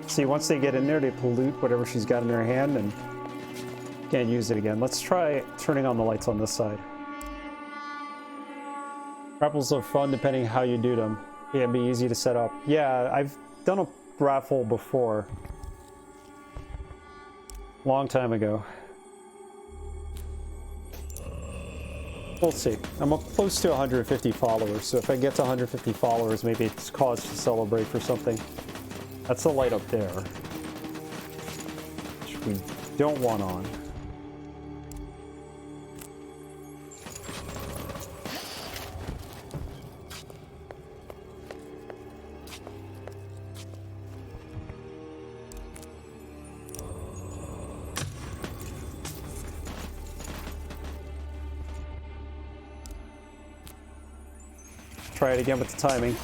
See, once they get in there, they pollute whatever she's got in her hand and can't use it again. Let's try turning on the lights on this side. Raffles are fun depending how you do them. Yeah, it'd be easy to set up. Yeah, I've done a raffle before. Long time ago. We'll see. I'm up close to 150 followers, so if I get to 150 followers, maybe it's cause to celebrate for something. That's the light up there, which we don't want on. Try it again with the timing.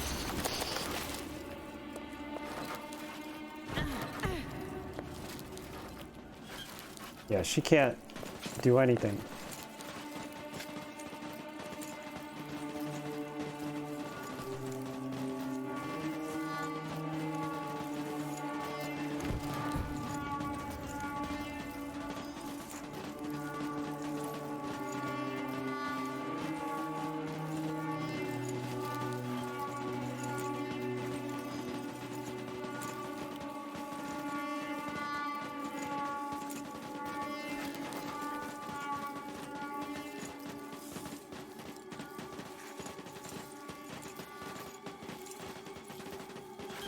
Yeah, she can't do anything.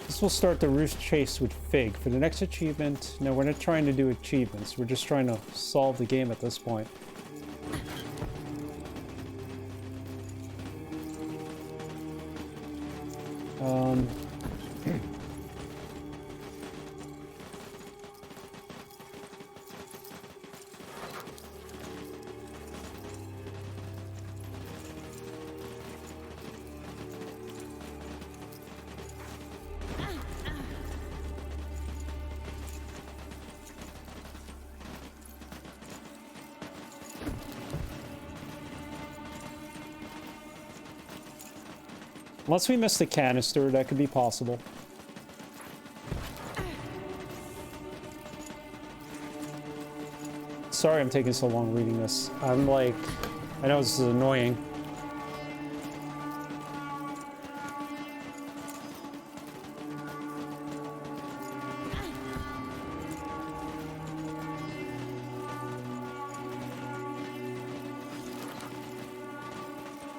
This will start the roost chase with Fig. For the next achievement, no, we're not trying to do achievements. We're just trying to solve the game at this point. Unless we missed the canister, that could be possible. Sorry I'm taking so long reading this. I'm like... I know this is annoying.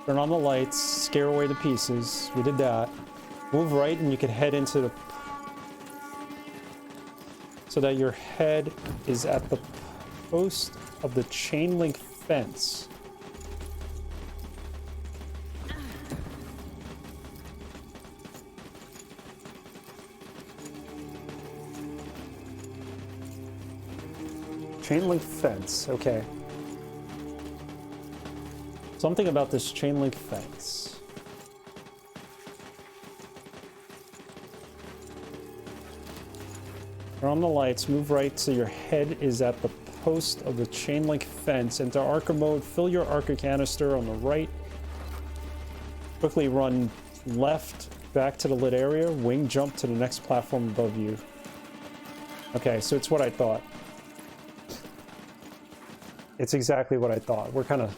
Turn on the lights, scare away the pieces. We did that. Move right and you can head into the... so that your head is at the post of the chain link fence. Chain link fence, okay. Something about this chain link fence. Turn on the lights, move right so your head is at the post of the chain link fence. Enter Arca mode, fill your Arca canister on the right. Quickly run left back to the lit area, wing jump to the next platform above you. Okay, so it's what I thought. It's exactly what I thought. We're kind of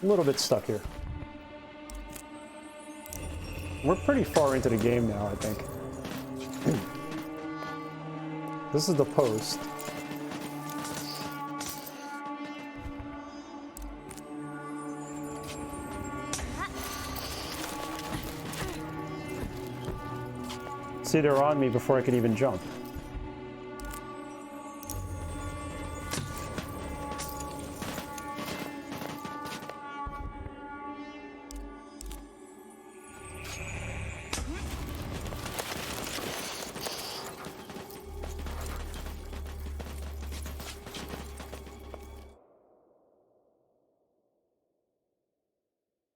a little bit stuck here. We're pretty far into the game now, I think. This is the post. See, they're on me before I could even jump.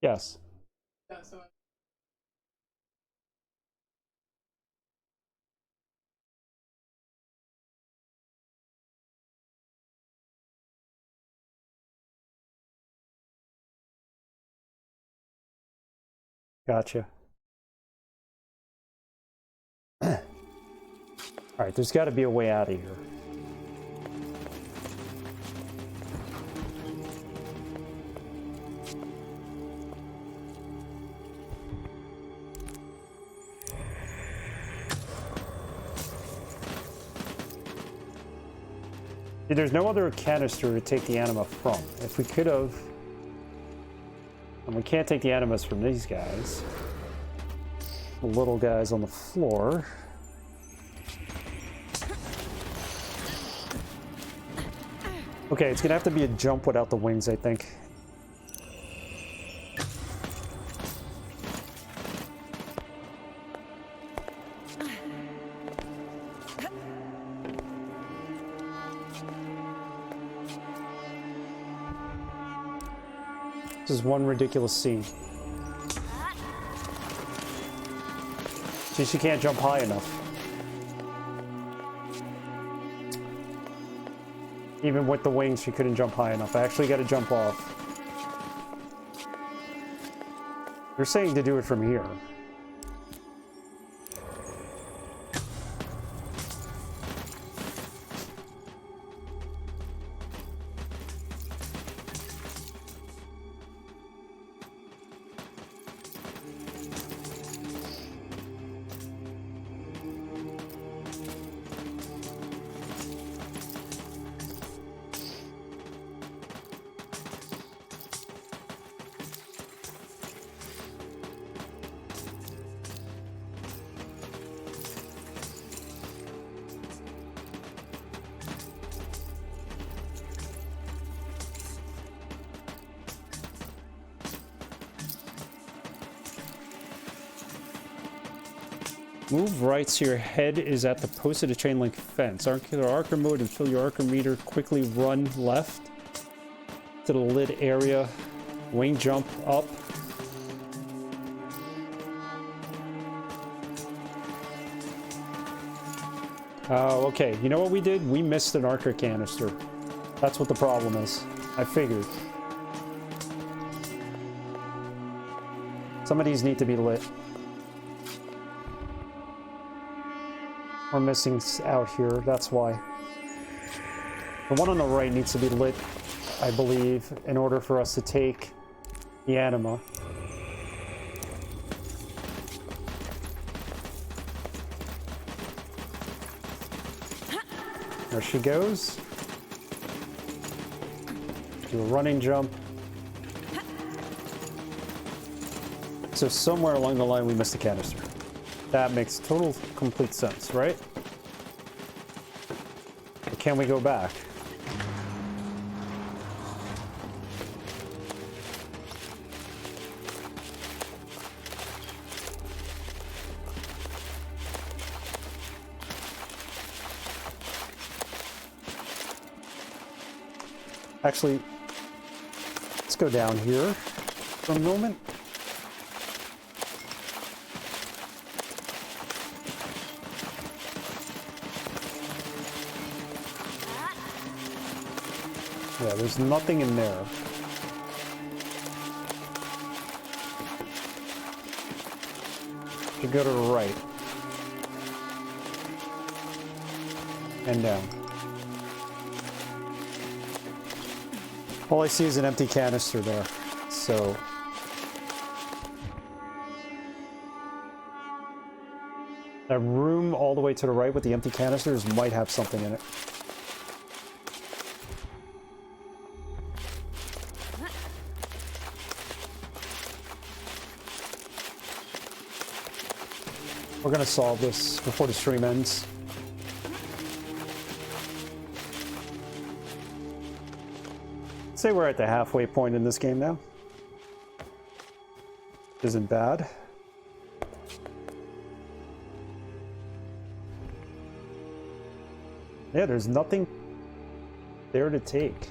Yes. Gotcha. Alright, there's got to be a way out of here. See, there's no other canister to take the anima from. If we could have... And we can't take the animas from these guys. The little guys on the floor. Okay, it's gonna have to be a jump without the wings, I think. This is one ridiculous scene. See, she can't jump high enough. Even with the wings, she couldn't jump high enough. I actually got to jump off. You're saying to do it from here. Move right so your head is at the post of the chain link fence. Arca mode and fill your Arca meter. Quickly run left to the lit area. Wing jump up. Oh, okay. You know what we did? We missed an Arca canister. That's what the problem is. I figured. Some of these need to be lit. We're missing out here, that's why. The one on the right needs to be lit, I believe, in order for us to take the Anima. There she goes. Do a running jump. So somewhere along the line we missed a canister. That makes total, complete sense, right? But can we go back? Actually, let's go down here for a moment. Yeah, there's nothing in there. You go to the right. And down. All I see is an empty canister there, so... That room all the way to the right with the empty canisters might have something in it. We're gonna solve this before the stream ends. Say we're at the halfway point in this game now. Isn't bad. Yeah, there's nothing there to take.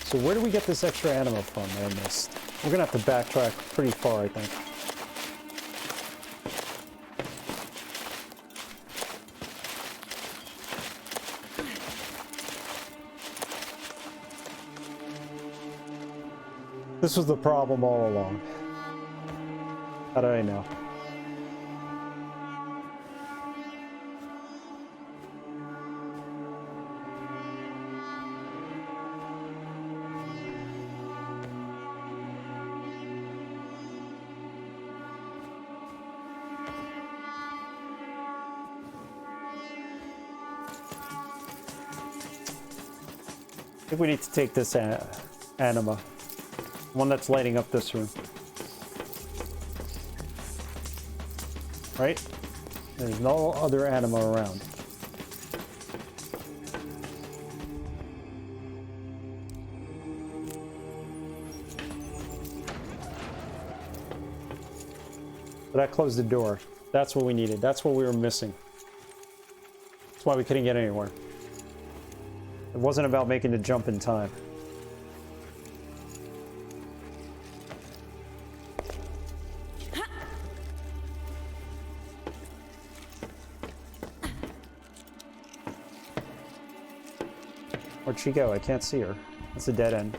So where do we get this extra anima from that I missed? We're gonna have to backtrack pretty far, I think. This was the problem all along. How did I know? I think we need to take this anima. One that's lighting up this room. Right? There's no other anima around. But that closed the door. That's what we needed. That's what we were missing. That's why we couldn't get anywhere. It wasn't about making the jump in time. Where'd she go? I can't see her. That's a dead end.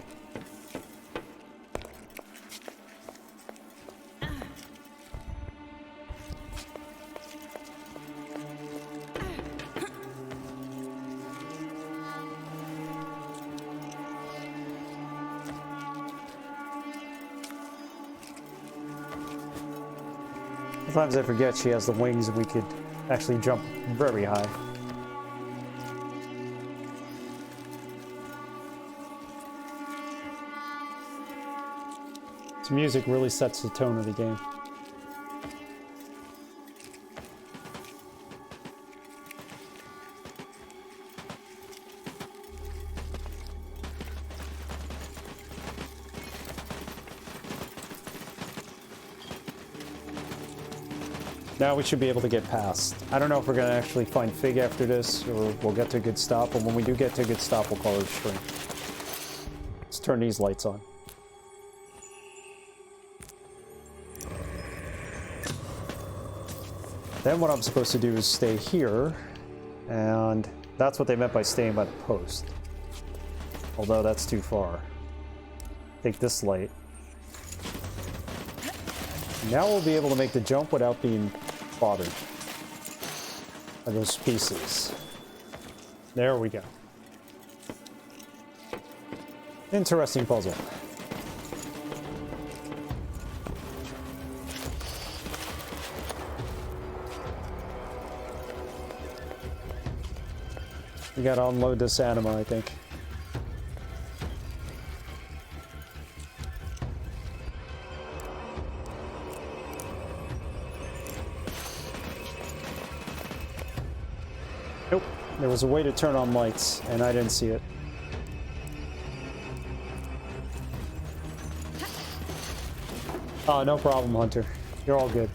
Sometimes I forget she has the wings and we could actually jump very high. This music really sets the tone of the game. Now we should be able to get past. I don't know if we're going to actually find Fig after this, or we'll get to a good stop, but when we do get to a good stop, we'll call it a stream. Let's turn these lights on. Then what I'm supposed to do is stay here, and that's what they meant by staying by the post. Although that's too far. Take this light. Now we'll be able to make the jump without being bothered by those pieces. There we go. Interesting puzzle. We gotta unload this Anima, I think. Nope, there was a way to turn on lights, and I didn't see it. Oh, no problem, Hunter. You're all good.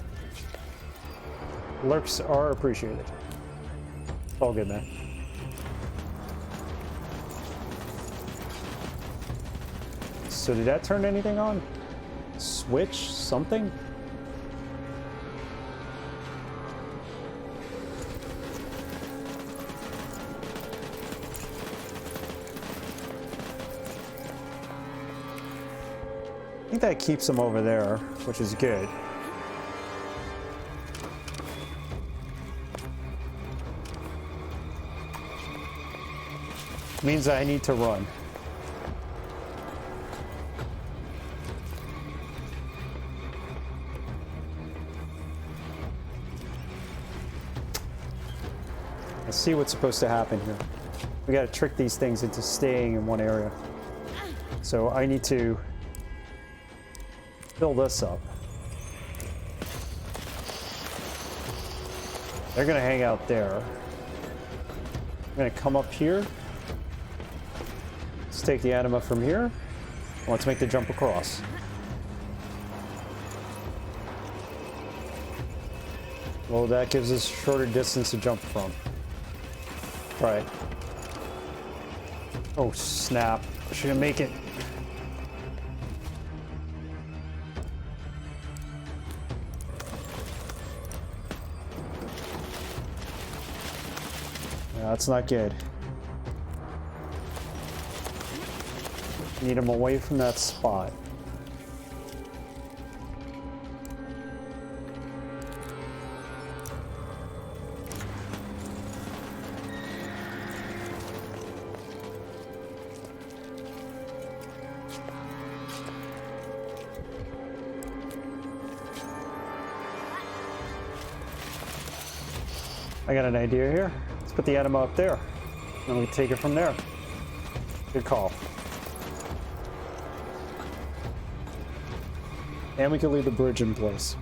Lurks are appreciated. It's all good, man. So did that turn anything on? Switch? Something? I think that keeps them over there, which is good. Means I need to run. Let's see what's supposed to happen here. We gotta trick these things into staying in one area. So I need to fill this up. They're gonna hang out there. I'm gonna come up here. Let's take the Anima from here. Let's make the jump across. Well, that gives us shorter distance to jump from. Right. Oh, snap. Shouldn't make it. Yeah, that's not good. Need him away from that spot. I got an idea here. Let's put the Anima up there. Then we take it from there. Good call. And we can leave the bridge in place.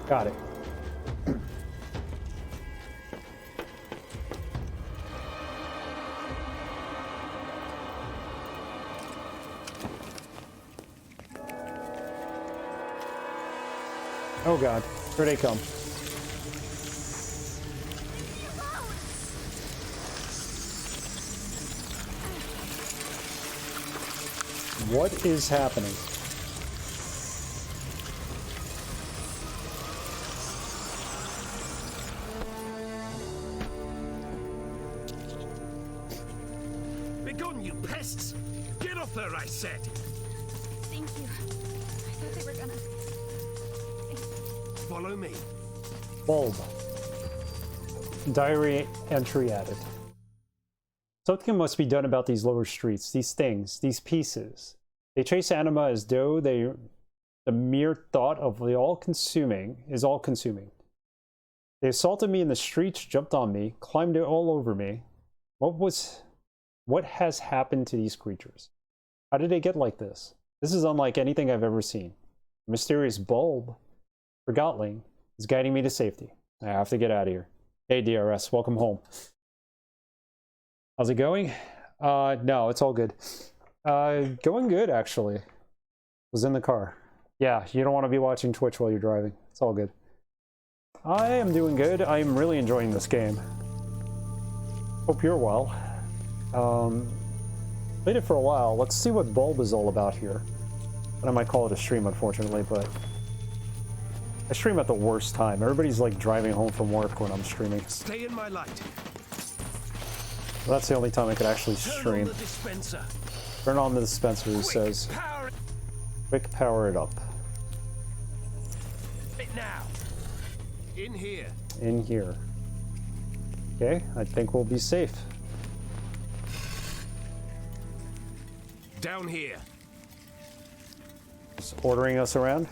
Got it. Oh god, here they come. What is happening? Begone, you pests! Get off her, I said! Thank you. I thought they were gonna... Follow me. Bulb. Diary entry added. Something must be done about these lower streets, these things, these pieces. They chase Anima as though the mere thought of the all-consuming is all-consuming. They assaulted me in the streets, jumped on me, climbed all over me. What has happened to these creatures? How did they get like this? This is unlike anything I've ever seen. The mysterious bulb, Forgotling, is guiding me to safety. I have to get out of here. Hey DRS, welcome home. How's it going? No, it's all good. Going good, actually. Was in the car. Yeah, you don't want to be watching Twitch while you're driving. It's all good. I am doing good. I'm really enjoying this game. Hope you're well. Played it for a while. Let's see what Bulb is all about here. I might call it a stream, unfortunately, but I stream at the worst time. Everybody's like driving home from work when I'm streaming. Stay in my light. Well, that's the only time I could actually stream. Turn on the dispenser. Turn on the dispenser, he says. Quick power it up. It now. In here. In here. Okay, I think we'll be safe. Down here. Just ordering us around.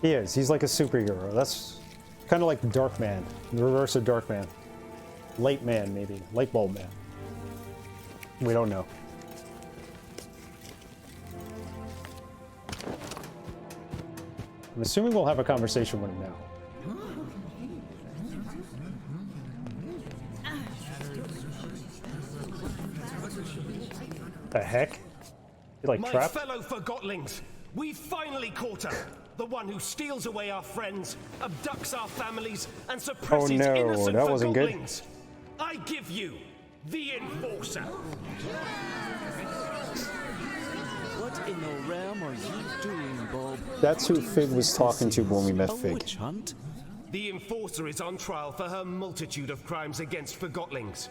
He is. He's like a superhero. That's kind of like Darkman. The reverse of Darkman. Light Man, maybe. Light bulb man. We don't know. I'm assuming we'll have a conversation with him now. The heck? You like My trapped? fellow Forgotlings, we've finally caught her. The one who steals away our friends, abducts our families, and suppresses innocent that wasn't good. Forgotlings. I give you the Enforcer. What in the realm are you doing, Bob? That's who Fig was talking to when we met Fig. Witch hunt? The Enforcer is on trial for her multitude of crimes against Forgotlings.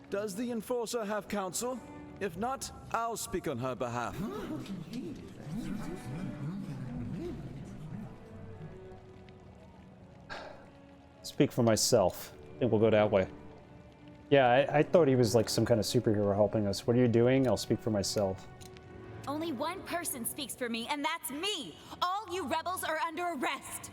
Does the Enforcer have counsel? If not, I'll speak on her behalf. Speak for myself. I think we'll go that way. Yeah, I thought he was like some kind of superhero helping us. What are you doing? I'll speak for myself. Only one person speaks for me, and that's me! All you rebels are under arrest!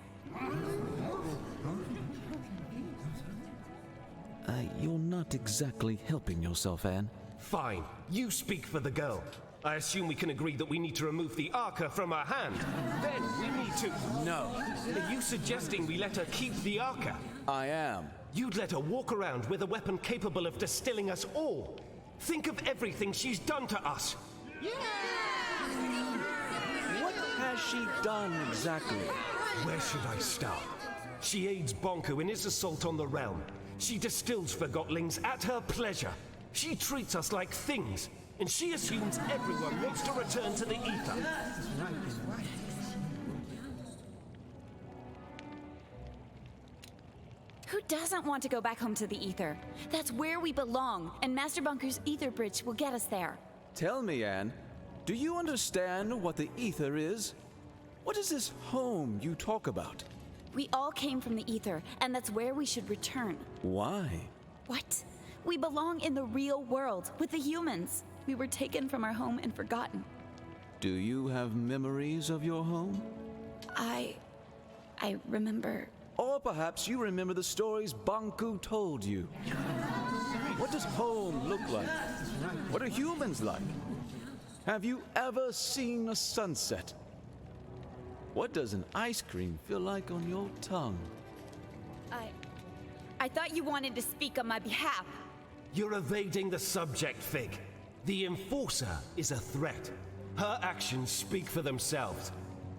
You're not exactly helping yourself, Anne. Fine, you speak for the girl. I assume we can agree that we need to remove the Arca from her hand. Then we need to... No. Are you suggesting we let her keep the Arca? I am. You'd let her walk around with a weapon capable of distilling us all. Think of everything she's done to us. What has she done exactly? Where should I start? She aids Bonku in his assault on the realm. She distills Forgotlings at her pleasure. She treats us like things, and she assumes everyone wants to return to the ether. Who doesn't want to go back home to the ether? That's where we belong, and Master Bunker's ether bridge will get us there. Tell me, Anne, do you understand what the ether is? What is this home you talk about? We all came from the ether, and that's where we should return. Why? What? We belong in the real world, with the humans. We were taken from our home and forgotten. Do you have memories of your home? I remember... Or perhaps you remember the stories Bonku told you. What does home look like? What are humans like? Have you ever seen a sunset? What does an ice cream feel like on your tongue? I thought you wanted to speak on my behalf. You're evading the subject, Fig. The Enforcer is a threat. Her actions speak for themselves.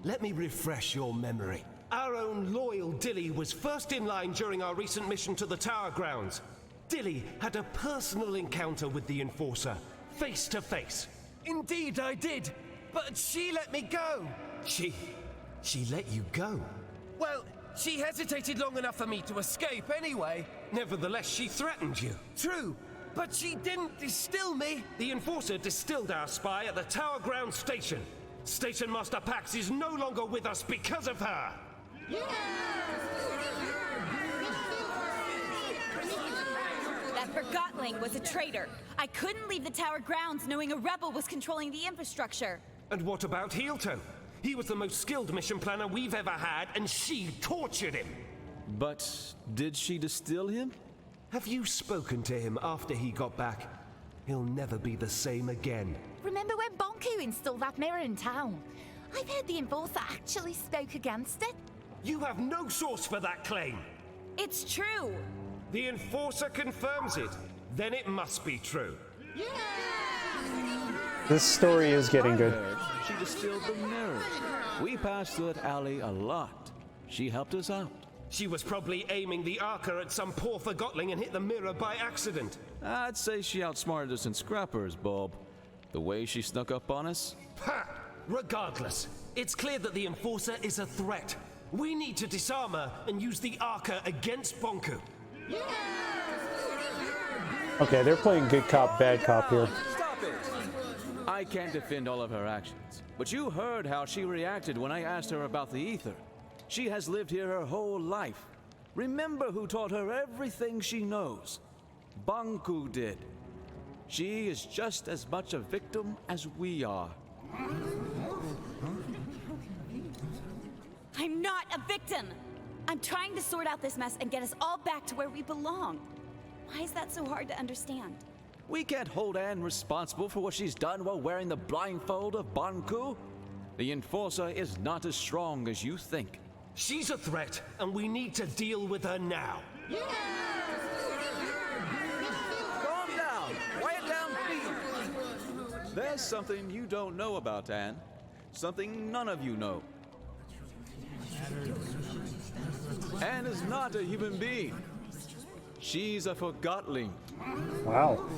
Let me refresh your memory. Our own loyal Dilly was first in line during our recent mission to the Tower Grounds. Dilly had a personal encounter with the Enforcer, face to face. Indeed I did, but she let me go. She let you go? Well, she hesitated long enough for me to escape anyway. Nevertheless, she threatened you. True, but she didn't distill me. The Enforcer distilled our spy at the Tower Ground Station. Station Master Pax is no longer with us because of her. That Forgotling was a traitor. I couldn't leave the tower grounds knowing a rebel was controlling the infrastructure. And what about Heelto? He was the most skilled mission planner we've ever had, and she tortured him. But did she distill him? Have you spoken to him after he got back? He'll never be the same again. Remember when Bonku installed that mirror in town? I've heard the Enforcer actually spoke against it. You have no source for that claim. It's true. The Enforcer confirms it. Then it must be true. This story is getting good. She distilled the mirror. We passed through that alley a lot. She helped us out. She was probably aiming the Arca at some poor Forgotling and hit the mirror by accident. I'd say she outsmarted us in scrappers, Bob. The way she snuck up on us. Ha! Regardless, it's clear that the Enforcer is a threat. We need to disarm her and use the Arca against Bonku. Okay, they're playing good cop, bad cop here. Stop it! I can't defend all of her actions, but you heard how she reacted when I asked her about the ether. She has lived here her whole life. Remember who taught her everything she knows. Bonku did. She is just as much a victim as we are. I'm not a victim! I'm trying to sort out this mess and get us all back to where we belong. Why is that so hard to understand? We can't hold Anne responsible for what she's done while wearing the blindfold of Bonku. The Enforcer is not as strong as you think. She's a threat, and we need to deal with her now. Calm down! Quiet down, please! There's something you don't know about Anne. Something none of you know. Anne is not a human being. She's a Forgotling. Wow.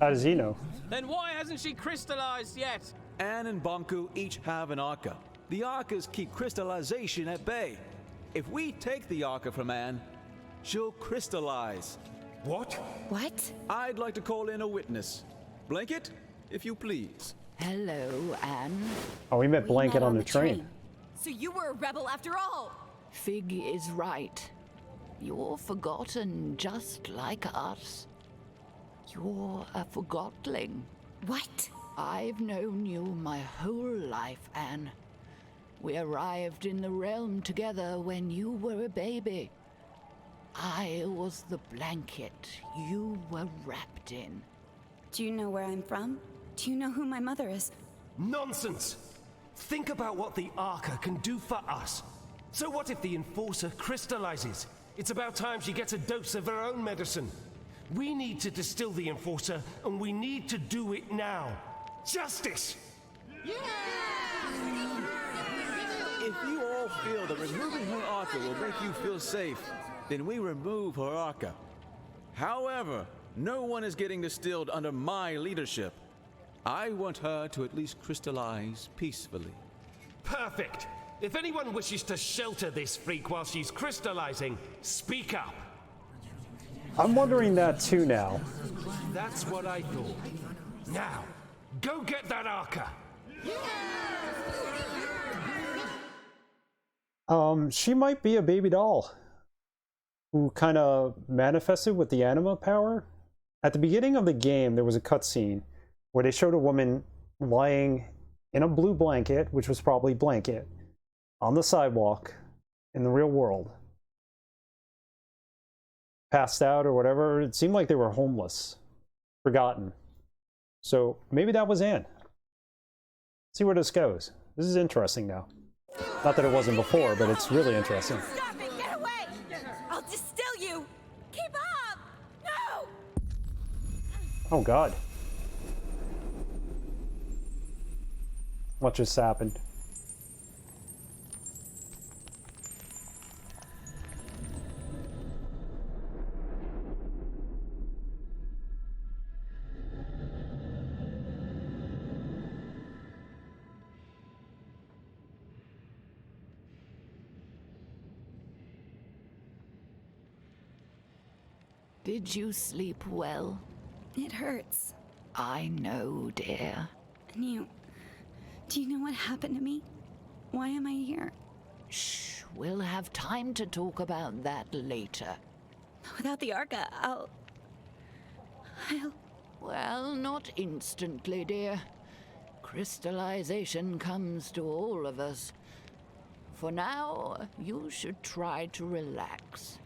How does he know? Then why hasn't she crystallized yet? Anne and Bonku each have an Arca. The Arcas keep crystallization at bay. If we take the Arca from Anne, she'll crystallize. What? What? I'd like to call in a witness. Blanket, if you please. Hello, Anne. Oh, we met Blanket on the train. So you were a rebel after all! Fig is right. You're forgotten just like us. You're a Forgotling. What? I've known you my whole life, Anne. We arrived in the realm together when you were a baby. I was the blanket you were wrapped in. Do you know where I'm from? Do you know who my mother is? Nonsense! Think about what the Arca can do for us. So what if the Enforcer crystallizes? It's about time she gets a dose of her own medicine. We need to distill the Enforcer, and we need to do it now. Justice! If you all feel that removing her Arca will make you feel safe, then we remove her Arca. However, no one is getting distilled under my leadership. I want her to at least crystallize peacefully. Perfect! If anyone wishes to shelter this freak while she's crystallizing, speak up. I'm wondering that too now. That's what I thought. Now, go get that Arca! She might be a baby doll who kind of manifested with the Anima power. At the beginning of the game, there was a cutscene where they showed a woman lying in a blue blanket, which was probably Blanket, on the sidewalk in the real world. Passed out or whatever. It seemed like they were homeless. Forgotten. So maybe that was Anne. See where this goes. This is interesting now. Not that it wasn't before, but it's really interesting. Stop it! Get away! I'll distill you! Keep up! No! Oh God. What just happened? Did you sleep well? It hurts. I know, dear. And do you know what happened to me? Why am I here? Shh, we'll have time to talk about that later. Without the Arca, I'll... Well, not instantly, dear. Crystallization comes to all of us. For now, you should try to relax.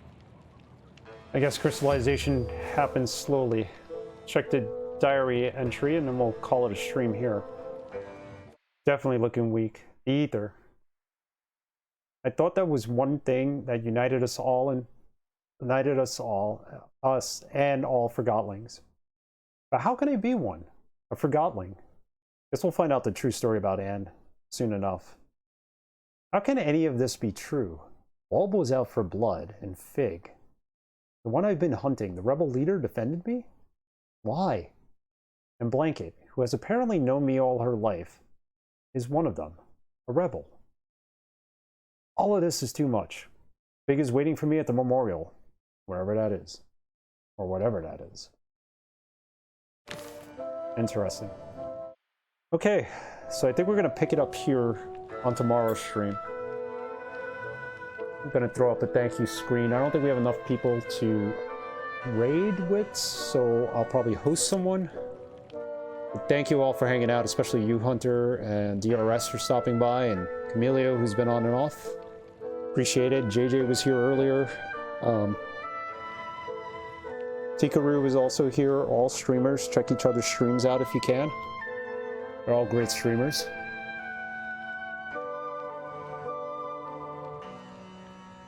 I guess crystallization happens slowly. Check the diary entry and then we'll call it a stream here. Definitely looking weak. The ether. I thought that was one thing that united us all and us and all Forgotlings. But how can I be one? A Forgotling? Guess we'll find out the true story about Anne soon enough. How can any of this be true? Bulb was out for blood, and Fig, the one I've been hunting, the rebel leader, defended me? Why? And Blanket, who has apparently known me all her life, is one of them, a rebel. All of this is too much. Fig is waiting for me at the memorial, wherever that is, or whatever that is. Interesting. Okay, so I think we're going to pick it up here on tomorrow's stream. I'm going to throw up a thank you screen. I don't think we have enough people to raid with, so I'll probably host someone. But thank you all for hanging out, especially you, Hunter, and DRS for stopping by, and Camilio, who's been on and off. Appreciate it. JJ was here earlier. Tikaru was also here. All streamers, check each other's streams out if you can. They're all great streamers.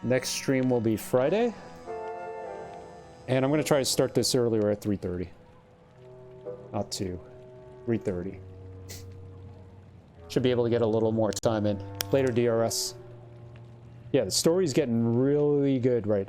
Next stream will be Friday. And I'm going to try to start this earlier at 3:30. Not 2. 3:30. Should be able to get a little more time in. Later, DRS. Yeah, the story's getting really good right now.